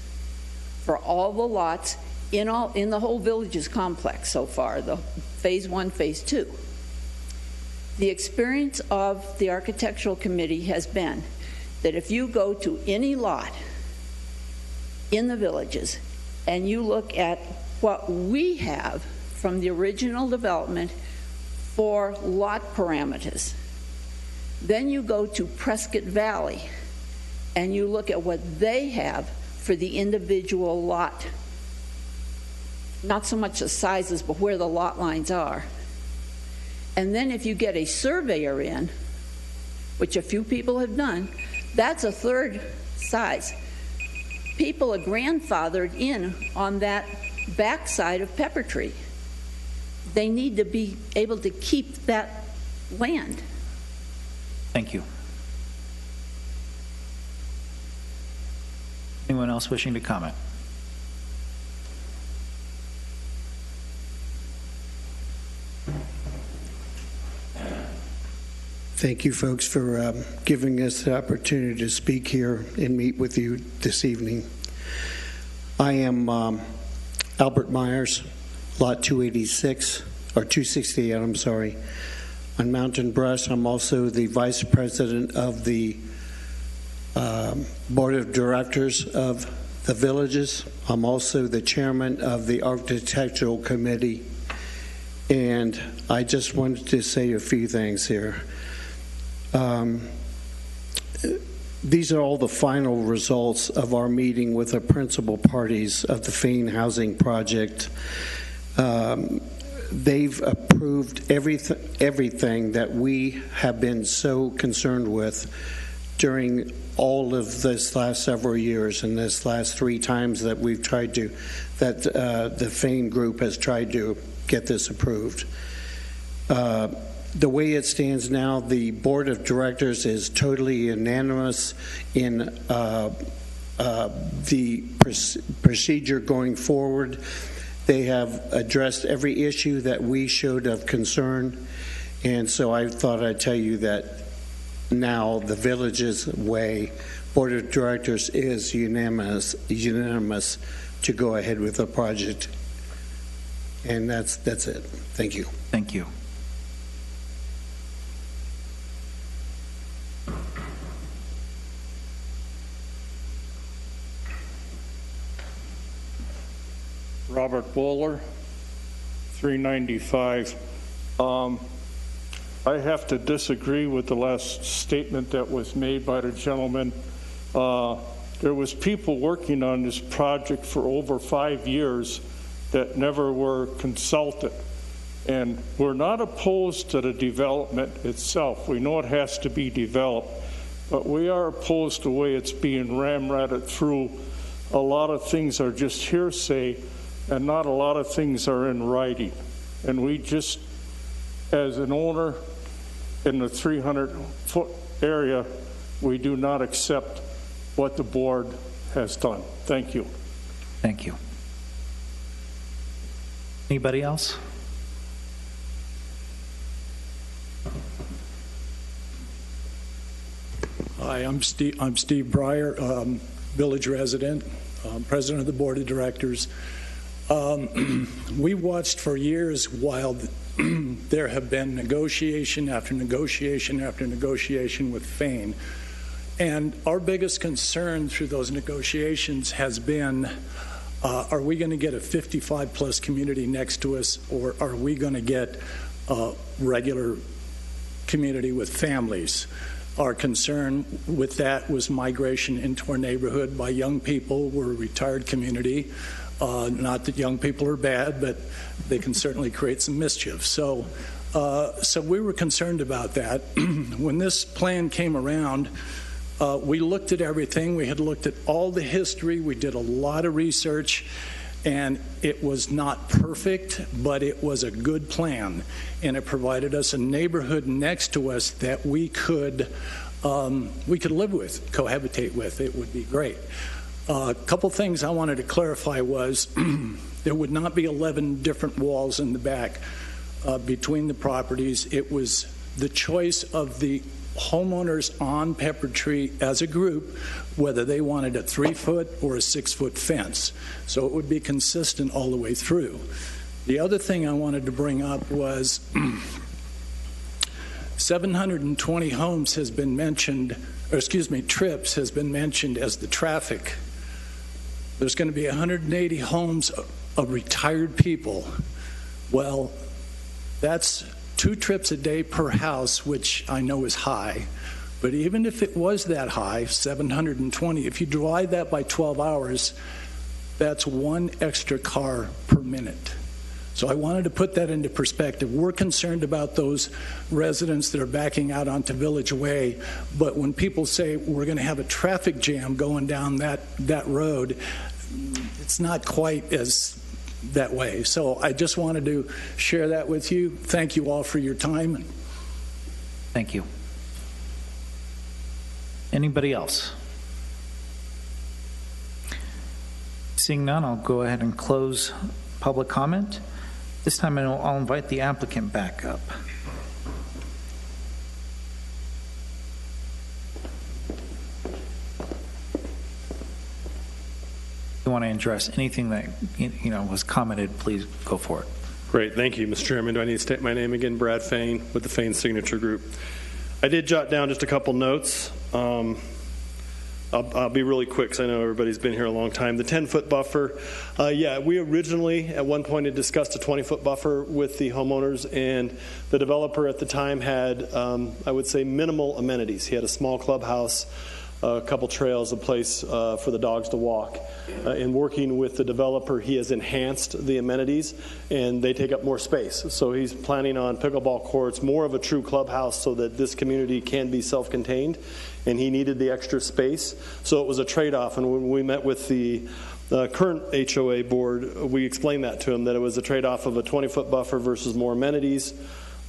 for all the lots in the whole Villages complex so far, the phase 1, phase 2. The experience of the architectural committee has been that if you go to any lot in the Villages and you look at what we have from the original development for lot parameters, then you go to Prescott Valley and you look at what they have for the individual lot, not so much the sizes, but where the lot lines are. And then if you get a surveyor in, which a few people have done, that's a third size. People are grandfathered in on that backside of Pepper Tree. They need to be able to keep that land. Thank you. Anyone else wishing to comment? Thank you, folks, for giving us the opportunity to speak here and meet with you this evening. I am Albert Myers, Lot 286, or 268, I'm sorry, on Mountain Brush. I'm also the Vice President of the Board of Directors of the Villages. I'm also the Chairman of the Architectural Committee. And I just wanted to say a few things here. These are all the final results of our meeting with the principal parties of the Faun housing project. They've approved everything that we have been so concerned with during all of this last several years and this last 3 times that we've tried to, that the Faun group has tried to get this approved. The way it stands now, the board of directors is totally unanimous in the procedure going forward. They have addressed every issue that we showed of concern, and so I thought I'd tell you that now the Village's way, board of directors is unanimous to go ahead with the project, and that's it. Thank you. Thank you. Robert Bowler, 395. I have to disagree with the last statement that was made by the gentleman. There was people working on this project for over 5 years that never were consulted. And we're not opposed to the development itself. We know it has to be developed, but we are opposed to the way it's being ramrodded through. A lot of things are just hearsay, and not a lot of things are in writing. And we just, as an owner in the 300-foot area, we do not accept what the board has done. Thank you. Thank you. Anybody else? Hi, I'm Steve Breyer, village resident, president of the board of directors. We watched for years while there have been negotiation after negotiation after negotiation with Faun. And our biggest concern through those negotiations has been, are we going to get a 55-plus community next to us, or are we going to get a regular community with families? Our concern with that was migration into our neighborhood by young people. We're a retired community. Not that young people are bad, but they can certainly create some mischief. So we were concerned about that. When this plan came around, we looked at everything. We had looked at all the history. We did a lot of research. And it was not perfect, but it was a good plan. And it provided us a neighborhood next to us that we could live with, cohabitate with. It would be great. A couple things I wanted to clarify was there would not be 11 different walls in the back between the properties. It was the choice of the homeowners on Pepper Tree as a group whether they wanted a 3-foot or a 6-foot fence. So it would be consistent all the way through. The other thing I wanted to bring up was 720 homes has been mentioned, or excuse me, trips has been mentioned as the traffic. There's going to be 180 homes of retired people. Well, that's 2 trips a day per house, which I know is high. But even if it was that high, 720, if you divide that by 12 hours, that's 1 extra car per minute. So I wanted to put that into perspective. We're concerned about those residents that are backing out onto Village Way, but when people say we're going to have a traffic jam going down that road, it's not quite as that way. So I just wanted to share that with you. Thank you all for your time. Thank you. Anybody else? Seeing none, I'll go ahead and close public comment. This time I'll invite the applicant back up. If you want to address anything that was commented, please go for it. Great, thank you, Mr. Chairman. Do I need to state my name again? Brad Faun with the Faun Signature Group. I did jot down just a couple notes. I'll be really quick because I know everybody's been here a long time. The 10-foot buffer, we originally at one point had discussed a 20-foot buffer with the homeowners, and the developer at the time had, I would say, minimal amenities. He had a small clubhouse, a couple trails, a place for the dogs to walk. In working with the developer, he has enhanced the amenities, and they take up more space. So he's planning on pickleball courts, more of a true clubhouse so that this community can be self-contained, and he needed the extra space. So it was a trade-off, and when we met with the current HOA board, we explained that to him, that it was a trade-off of a 20-foot buffer versus more amenities.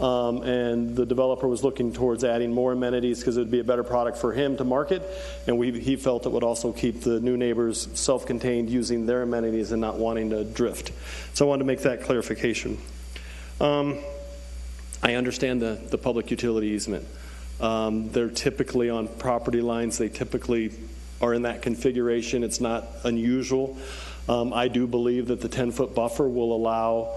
And the developer was looking towards adding more amenities because it would be a better product for him to market, and he felt it would also keep the new neighbors self-contained, using their amenities and not wanting to drift. So I wanted to make that clarification. I understand the public utility easement. They're typically on property lines. They typically are in that configuration. It's not unusual. I do believe that the 10-foot buffer will allow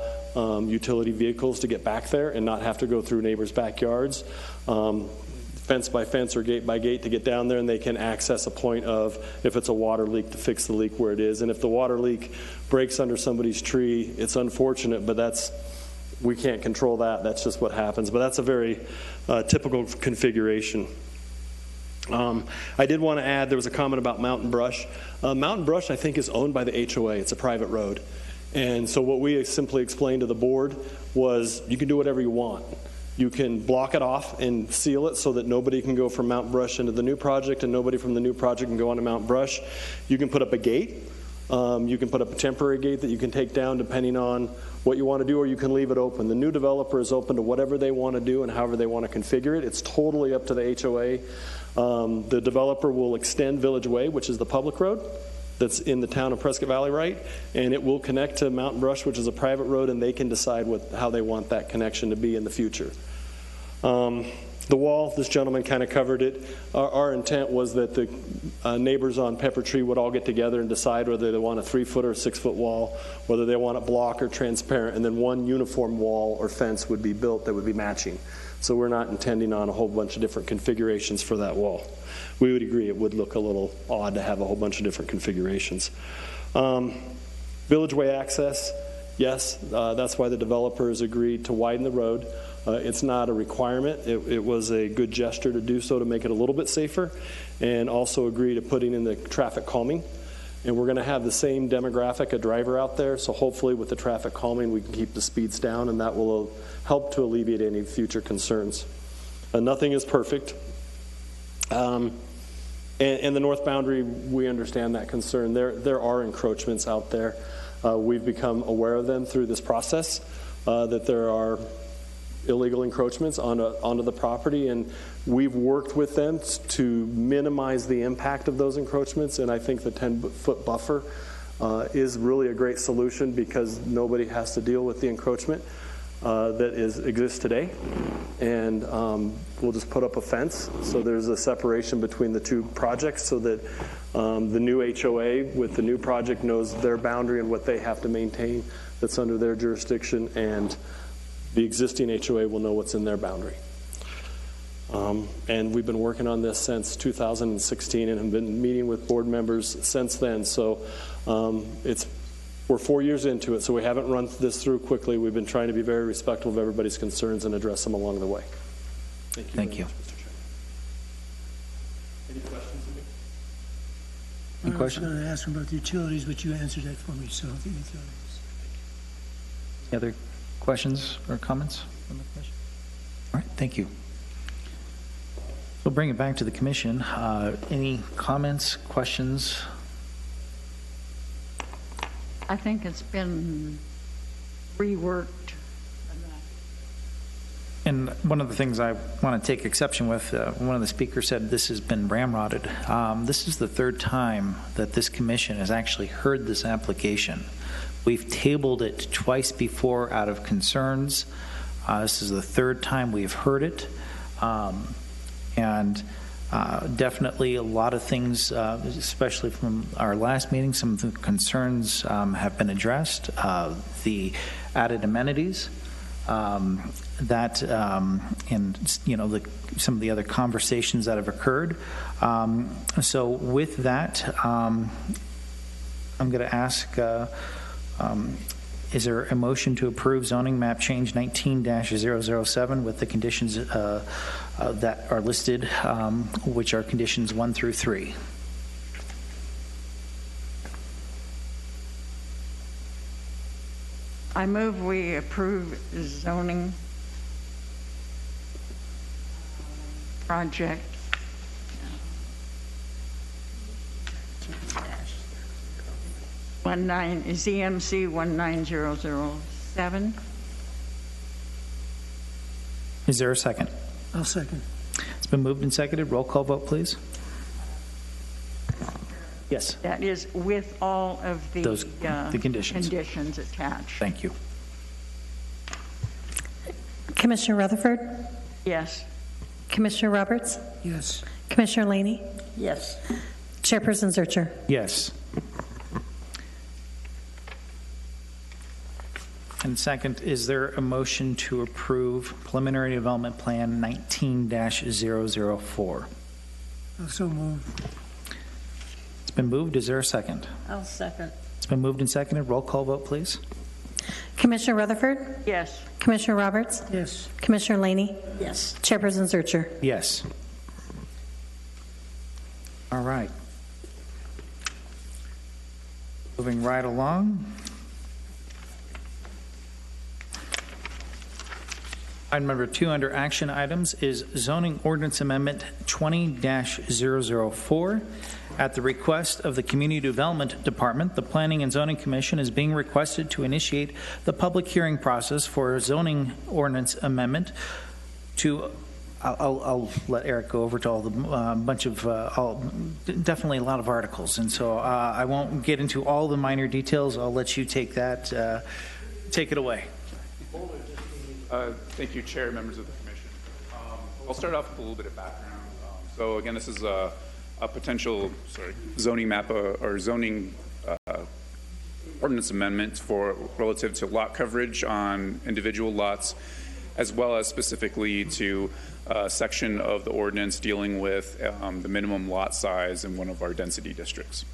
utility vehicles to get back there and not have to go through neighbors' backyards, fence by fence or gate by gate to get down there, and they can access a point of, if it's a water leak, to fix the leak where it is. And if the water leak breaks under somebody's tree, it's unfortunate, but we can't control that. That's just what happens. But that's a very typical configuration. I did want to add, there was a comment about Mountain Brush. Mountain Brush, I think, is owned by the HOA. It's a private road. And so what we simply explained to the board was, you can do whatever you want. You can block it off and seal it so that nobody can go from Mountain Brush into the new project, and nobody from the new project can go onto Mountain Brush. You can put up a gate. You can put up a temporary gate that you can take down depending on what you want to do, or you can leave it open. The new developer is open to whatever they want to do and however they want to configure it. It's totally up to the HOA. The developer will extend Village Way, which is the public road that's in the town of Prescott Valley, right? And it will connect to Mountain Brush, which is a private road, and they can decide how they want that connection to be in the future. The wall, this gentleman kind of covered it. Our intent was that the neighbors on Pepper Tree would all get together and decide whether they want a 3-foot or a 6-foot wall, whether they want it block or transparent, and then one uniform wall or fence would be built that would be matching. So we're not intending on a whole bunch of different configurations for that wall. We would agree it would look a little odd to have a whole bunch of different configurations. Village Way access, yes, that's why the developers agreed to widen the road. It's not a requirement. It was a good gesture to do so to make it a little bit safer, and also agree to putting in the traffic calming. And we're going to have the same demographic, a driver out there, so hopefully with the traffic calming we can keep the speeds down, and that will help to alleviate any future concerns. Nothing is perfect. And the north boundary, we understand that concern. There are encroachments out there. We've become aware of them through this process, that there are illegal encroachments onto the property, and we've worked with them to minimize the impact of those encroachments, and I think the 10-foot buffer is really a great solution because nobody has to deal with the encroachment that exists today. And we'll just put up a fence so there's a separation between the two projects so that the new HOA with the new project knows their boundary and what they have to maintain that's under their jurisdiction, and the existing HOA will know what's in their boundary. And we've been working on this since 2016 and have been meeting with board members since then. So we're 4 years into it, so we haven't run this through quickly. We've been trying to be very respectful of everybody's concerns and address them along the way. Thank you. Thank you. Much, Mr. Chair. Any questions? Any questions? I was going to ask about the utilities, but you answered that for me, so the utilities. Any other questions or comments from the commission? All right, thank you. We'll bring it back to the commission. Any comments, questions? I think it's been reworked. And one of the things I want to take exception with, one of the speakers said this has been ramrodded. This is the third time that this commission has actually heard this application. We've tabled it twice before out of concerns. This is the third time we've heard it. And definitely a lot of things, especially from our last meeting, some of the concerns have been addressed. The added amenities, and some of the other conversations that have occurred. So with that, I'm going to ask, is there a motion to approve zoning map change 19-007 with the conditions that are listed, which are conditions 1 through 3? I move we approve zoning project ZMC 19007. Is there a second? I'll second. It's been moved and seconded. Roll call vote, please. Yes. That is with all of the conditions attached. Thank you. Commissioner Rutherford? Yes. Commissioner Roberts? Yes. Commissioner Laney? Yes. Chairperson Zurcher? Yes. And second, is there a motion to approve preliminary development plan 19-004? So moved. It's been moved. Is there a second? I'll second. It's been moved and seconded. Roll call vote, please. Commissioner Rutherford? Yes. Commissioner Roberts? Yes. Commissioner Laney? Yes. Chairperson Zurcher? Yes. All right. Moving right along. Item number 2 under action items is zoning ordinance amendment 20-004. At the request of the Community Development Department, the Planning and Zoning Commission is being requested to initiate the public hearing process for a zoning ordinance amendment to, I'll let Eric go over to all the bunch of, definitely a lot of articles. And so I won't get into all the minor details. I'll let you take that, take it away. Thank you, Chair, members of the Commission. I'll start off with a little bit of background. So again, this is a potential zoning map or zoning ordinance amendment for relative to lot coverage on individual lots, as well as specifically to a section of the ordinance dealing with the minimum lot size in one of our density districts.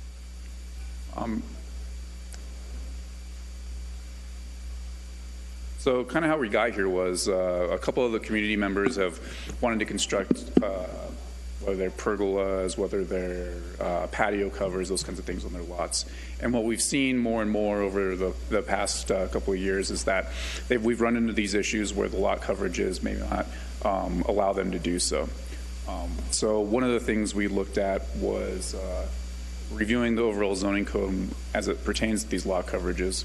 So kind of how we got here was a couple of the community members have wanted to construct whether they're pergolas, whether they're patio covers, those kinds of things on their lots. And what we've seen more and more over the past couple of years is that we've run into these issues where the lot coverages may not allow them to do so. So one of the things we looked at was reviewing the overall zoning code as it pertains to these lot coverages.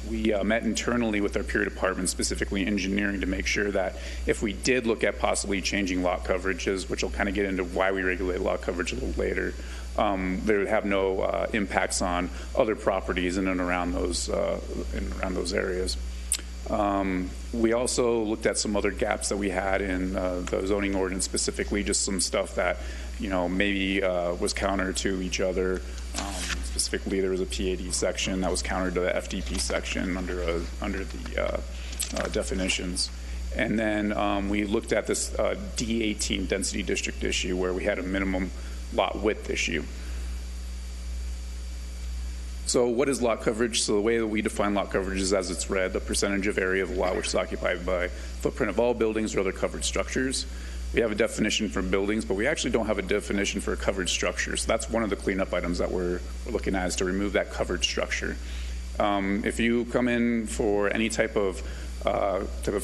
We met internally with our peer department, specifically engineering, to make sure that if we did look at possibly changing lot coverages, which will kind of get into why we regulate lot coverage a little later, they would have no impacts on other properties in and around those areas. We also looked at some other gaps that we had in the zoning ordinance, specifically just some stuff that, maybe was counter to each other. Specifically, there was a PAD section that was counter to the FDP section under the definitions. And then we looked at this D18 density district issue where we had a minimum lot width issue. So what is lot coverage? So the way that we define lot coverage is as it's read, the percentage of area of the lot which is occupied by footprint of all buildings or other covered structures. We have a definition for buildings, but we actually don't have a definition for a covered structure. So that's one of the cleanup items that we're looking at, is to remove that covered structure. If you come in for any type of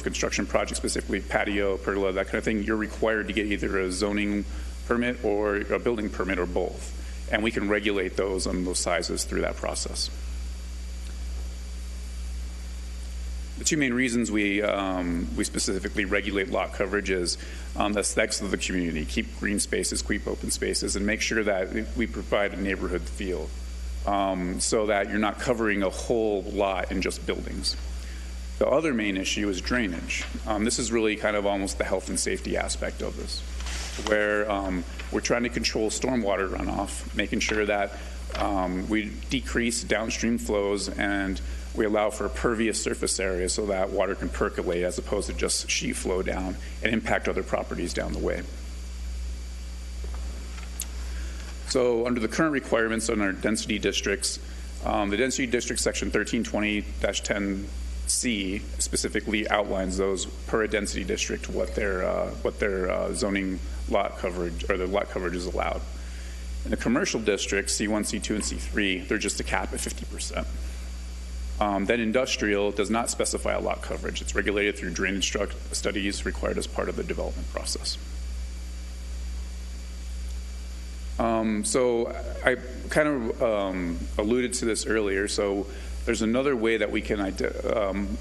construction project, specifically patio, pergola, that kind of thing, you're required to get either a zoning permit or a building permit or both. And we can regulate those on those sizes through that process. The two main reasons we specifically regulate lot coverage is the aesthetics of the community, keep green spaces, keep open spaces, and make sure that we provide a neighborhood feel so that you're not covering a whole lot in just buildings. The other main issue is drainage. This is really kind of almost the health and safety aspect of this, where we're trying to control stormwater runoff, making sure that we decrease downstream flows and we allow for a pervious surface area so that water can percolate as opposed to just sheet flow down and impact other properties down the way. So under the current requirements on our density districts, the density district section 1320-10C specifically outlines those per a density district, what their zoning lot coverage or the lot coverage is allowed. In the commercial districts, C1, C2, and C3, they're just a cap at 50%. Then industrial does not specify a lot coverage. It's regulated through drainage studies required as part of the development process. So I kind of alluded to this earlier. So there's another way that we can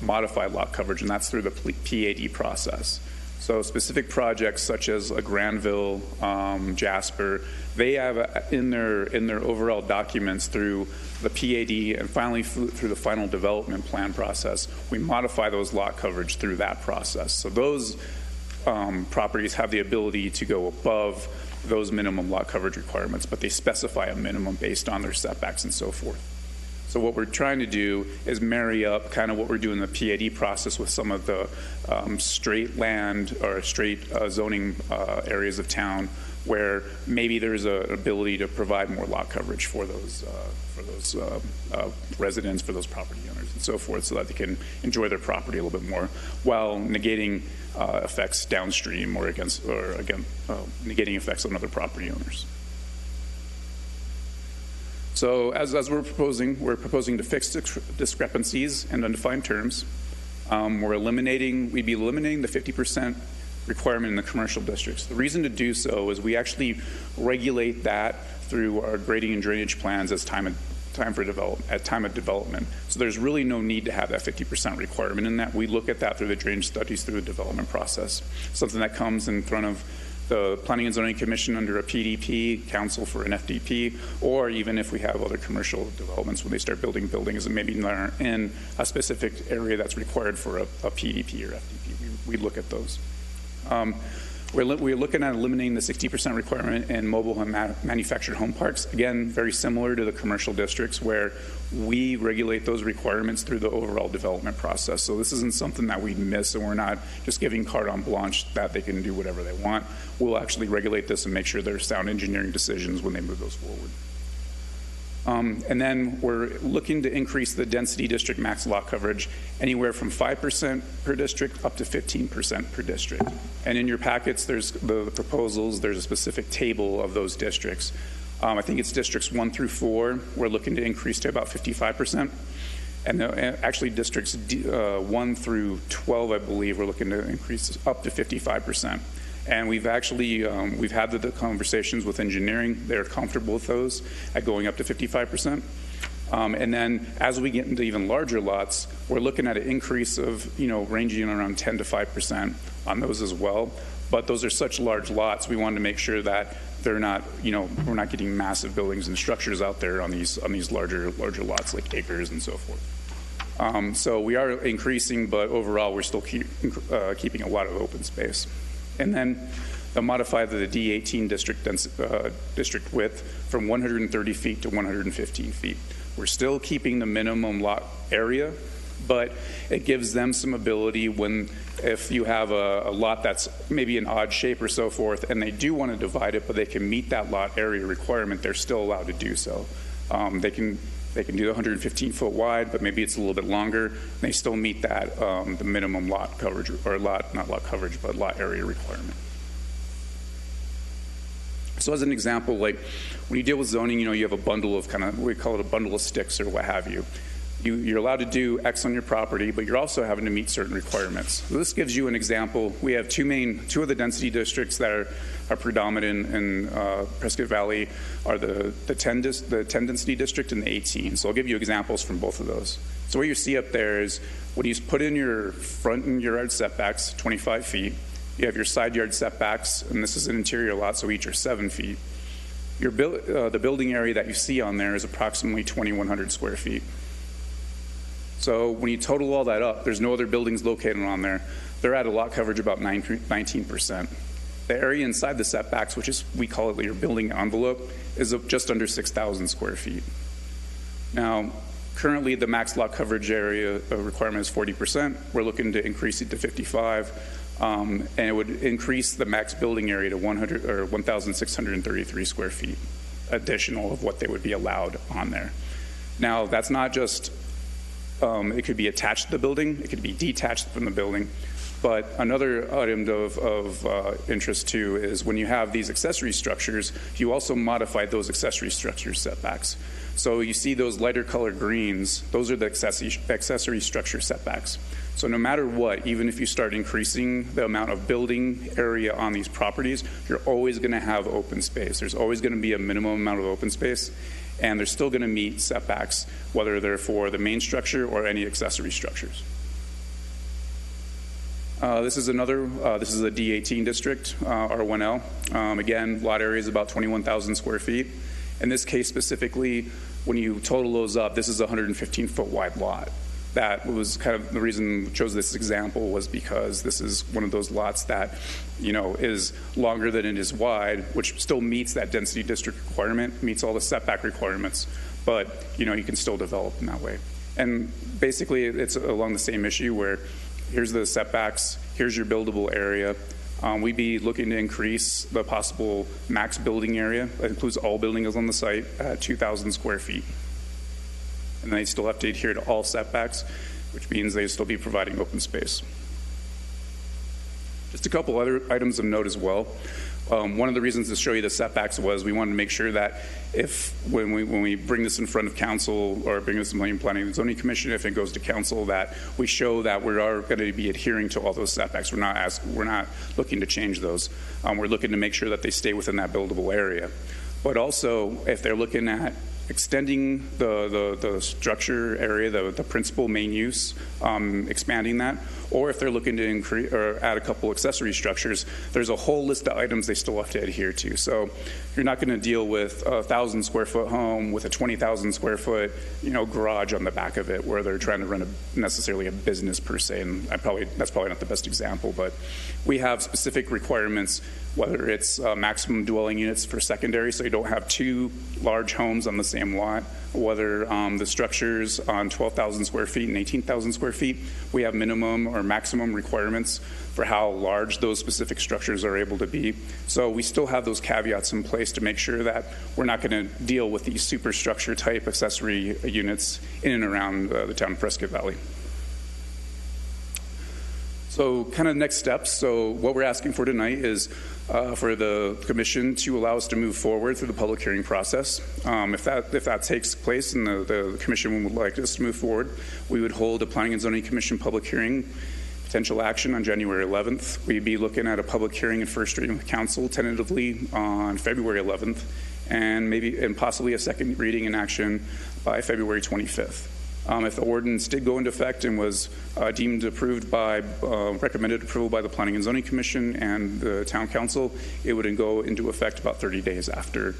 modify lot coverage, and that's through the PAD process. So specific projects such as a Granville, Jasper, they have in their overall documents through the PAD and finally through the final development plan process, we modify those lot coverage through that process. So those properties have the ability to go above those minimum lot coverage requirements, but they specify a minimum based on their setbacks and so forth. So what we're trying to do is marry up kind of what we're doing in the PAD process with some of the straight land or straight zoning areas of town where maybe there's an ability to provide more lot coverage for those residents, for those property owners and so forth, so that they can enjoy their property a little bit more while negating effects downstream or negating effects on other property owners. So as we're proposing to fix discrepancies and undefined terms. We'd be eliminating the 50% requirement in the commercial districts. The reason to do so is we actually regulate that through our grading and drainage plans as time of development. So there's really no need to have that 50% requirement in that. We look at that through the drainage studies through the development process. Something that comes in front of the Planning and Zoning Commission under a PDP, council for an FDP, or even if we have other commercial developments when they start building buildings and maybe they're in a specific area that's required for a PDP or FDP. We look at those. We're looking at eliminating the 60% requirement in mobile and manufactured home parks. Again, very similar to the commercial districts where we regulate those requirements through the overall development process. So this isn't something that we miss, and we're not just giving carte blanche that they can do whatever they want. We'll actually regulate this and make sure there's sound engineering decisions when they move those forward. And then we're looking to increase the density district max lot coverage anywhere from 5% per district up to 15% per district. And in your packets, there's the proposals. There's a specific table of those districts. I think it's districts 1 through 4. We're looking to increase to about 55%. And actually districts 1 through 12, I believe, we're looking to increase up to 55%. And we've actually, we've had the conversations with engineering. They're comfortable with those at going up to 55%. And then as we get into even larger lots, we're looking at an increase of, ranging around 10 to 5% on those as well. But those are such large lots, we wanted to make sure that they're not, we're not getting massive buildings and structures out there on these larger lots like acres and so forth. So we are increasing, but overall we're still keeping a lot of open space. And then modify the D18 district width from 130 feet to 115 feet. We're still keeping the minimum lot area, but it gives them some ability if you have a lot that's maybe an odd shape or so forth, and they do want to divide it, but they can meet that lot area requirement, they're still allowed to do so. They can do 115 foot wide, but maybe it's a little bit longer. They still meet that the minimum lot coverage, or not lot coverage, but lot area requirement. So as an example, like when you deal with zoning, you have a bundle of we call it a bundle of sticks or what have you. You're allowed to do X on your property, but you're also having to meet certain requirements. So this gives you an example. We have two of the density districts that are predominant in Prescott Valley are the 10 density district and the 18. So I'll give you examples from both of those. So what you see up there is when you put in your front and your yard setbacks, 25 feet, you have your side yard setbacks, and this is an interior lot, so each are 7 feet. The building area that you see on there is approximately 2,100 square feet. So when you total all that up, there's no other buildings located on there. They're at a lot coverage about 19%. The area inside the setbacks, which is, we call it your building envelope, is just under 6,000 square feet. Now, currently the max lot coverage area requirement is 40%. We're looking to increase it to 55%. And it would increase the max building area to 1,633 square feet additional of what they would be allowed on there. Now, that's not just, it could be attached to the building, it could be detached from the building. But another item of interest too is when you have these accessory structures, you also modify those accessory structure setbacks. So you see those lighter colored greens, those are the accessory structure setbacks. So no matter what, even if you start increasing the amount of building area on these properties, you're always going to have open space. There's always going to be a minimum amount of open space, and they're still going to meet setbacks, whether they're for the main structure or any accessory structures. This is a D18 district, R1L. Again, lot area is about 21,000 square feet. In this case specifically, when you total those up, this is a 115-foot wide lot. That was kind of the reason we chose this example, was because this is one of those lots that, is longer than it is wide, which still meets that density district requirement, meets all the setback requirements, but, you can still develop in that way. And basically, it's along the same issue where here's the setbacks, here's your buildable area. We'd be looking to increase the possible max building area. That includes all buildings on the site at 2,000 square feet. And they still have to adhere to all setbacks, which means they still be providing open space. Just a couple other items of note as well. One of the reasons to show you the setbacks was we wanted to make sure that when we bring this in front of council or bring this in Planning and Zoning Commission, if it goes to council, that we show that we are going to be adhering to all those setbacks. We're not looking to change those. We're looking to make sure that they stay within that buildable area. But also, if they're looking at extending the structure area, the principal main use, expanding that, or if they're looking to increase or add a couple accessory structures, there's a whole list of items they still have to adhere to. So you're not going to deal with a 1,000 square foot home with a 20,000 square foot, garage on the back of it, where they're trying to run necessarily a business per se. And that's probably not the best example, but we have specific requirements, whether it's maximum dwelling units for secondary, so you don't have two large homes on the same lot, whether the structures on 12,000 square feet and 18,000 square feet, we have minimum or maximum requirements for how large those specific structures are able to be. So we still have those caveats in place to make sure that we're not going to deal with these superstructure type accessory units in and around the town of Prescott Valley. So kind of next steps. So what we're asking for tonight is for the commission to allow us to move forward through the public hearing process. If that takes place and the commission would like us to move forward, we would hold a Planning and Zoning Commission public hearing Potential action on January 11th. We'd be looking at a public hearing and first reading with council tentatively on February 11th, and possibly a second reading and action by February 25th. If the ordinance did go into effect and was deemed approved by, recommended approval by the Planning and Zoning Commission and the Town Council, it would go into effect about 30 days after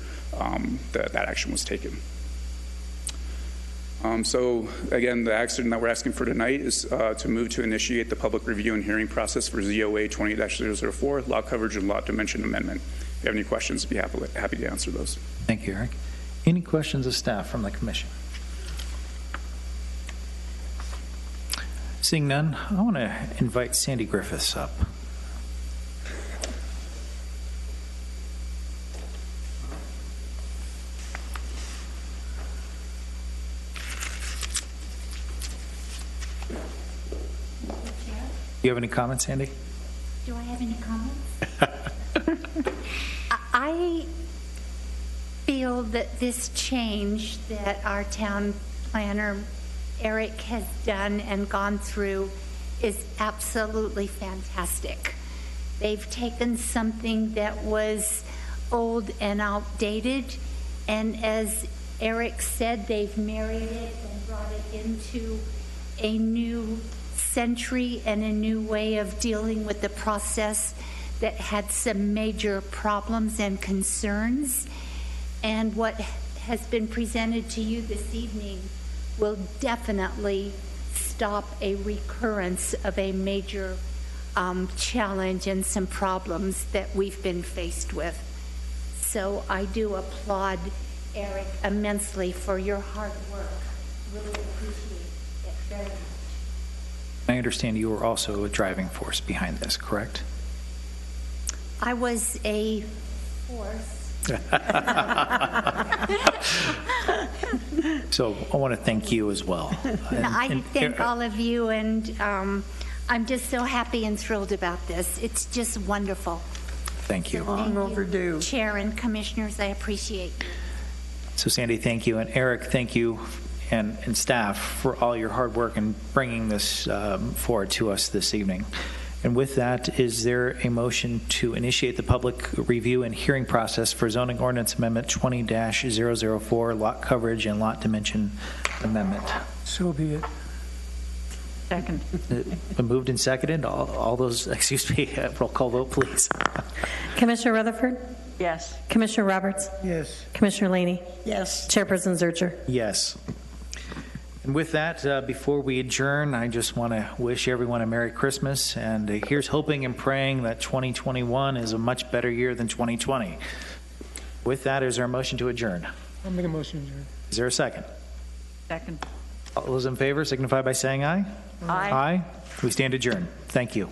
that action was taken. So again, the action that we're asking for tonight is to move to initiate the public review and hearing process for ZOA 20-004, lot coverage and lot dimension amendment. If you have any questions, I'd be happy to answer those. Thank you, Eric. Any questions of staff from the commission? Seeing none, I want to invite Sandy Griffiths up. Do you have any comments, Sandy? Do I have any comments? I feel that this change that our town planner, Eric, has done and gone through is absolutely fantastic. They've taken something that was old and outdated, and as Eric said, they've married it and brought it into a new century and a new way of dealing with the process that had some major problems and concerns. And what has been presented to you this evening will definitely stop a recurrence of a major challenge and some problems that we've been faced with. So I do applaud Eric immensely for your hard work. Really appreciate it very much. I understand you were also a driving force behind this, correct? I was a force. So I want to thank you as well. I thank all of you, and I'm just so happy and thrilled about this. It's just wonderful. Thank you. Long overdue. Chair and commissioners, I appreciate you. So Sandy, thank you. And Eric, thank you. And staff for all your hard work in bringing this forward to us this evening. And with that, is there a motion to initiate the public review and hearing process for zoning ordinance amendment 20-004, lot coverage and lot dimension amendment? So be it. Second. Been moved and seconded. All those, excuse me, roll call vote, please. Commissioner Rutherford? Yes. Commissioner Roberts? Yes. Commissioner Laney? Yes. Chairperson Zurcher? Yes. And with that, before we adjourn, I just want to wish everyone a Merry Christmas, and here's hoping and praying that 2021 is a much better year than 2020. With that, is there a motion to adjourn? I'll make a motion to adjourn. Is there a second? Second. All those in favor signify by saying aye. Aye. Aye. We stand adjourned. Thank you.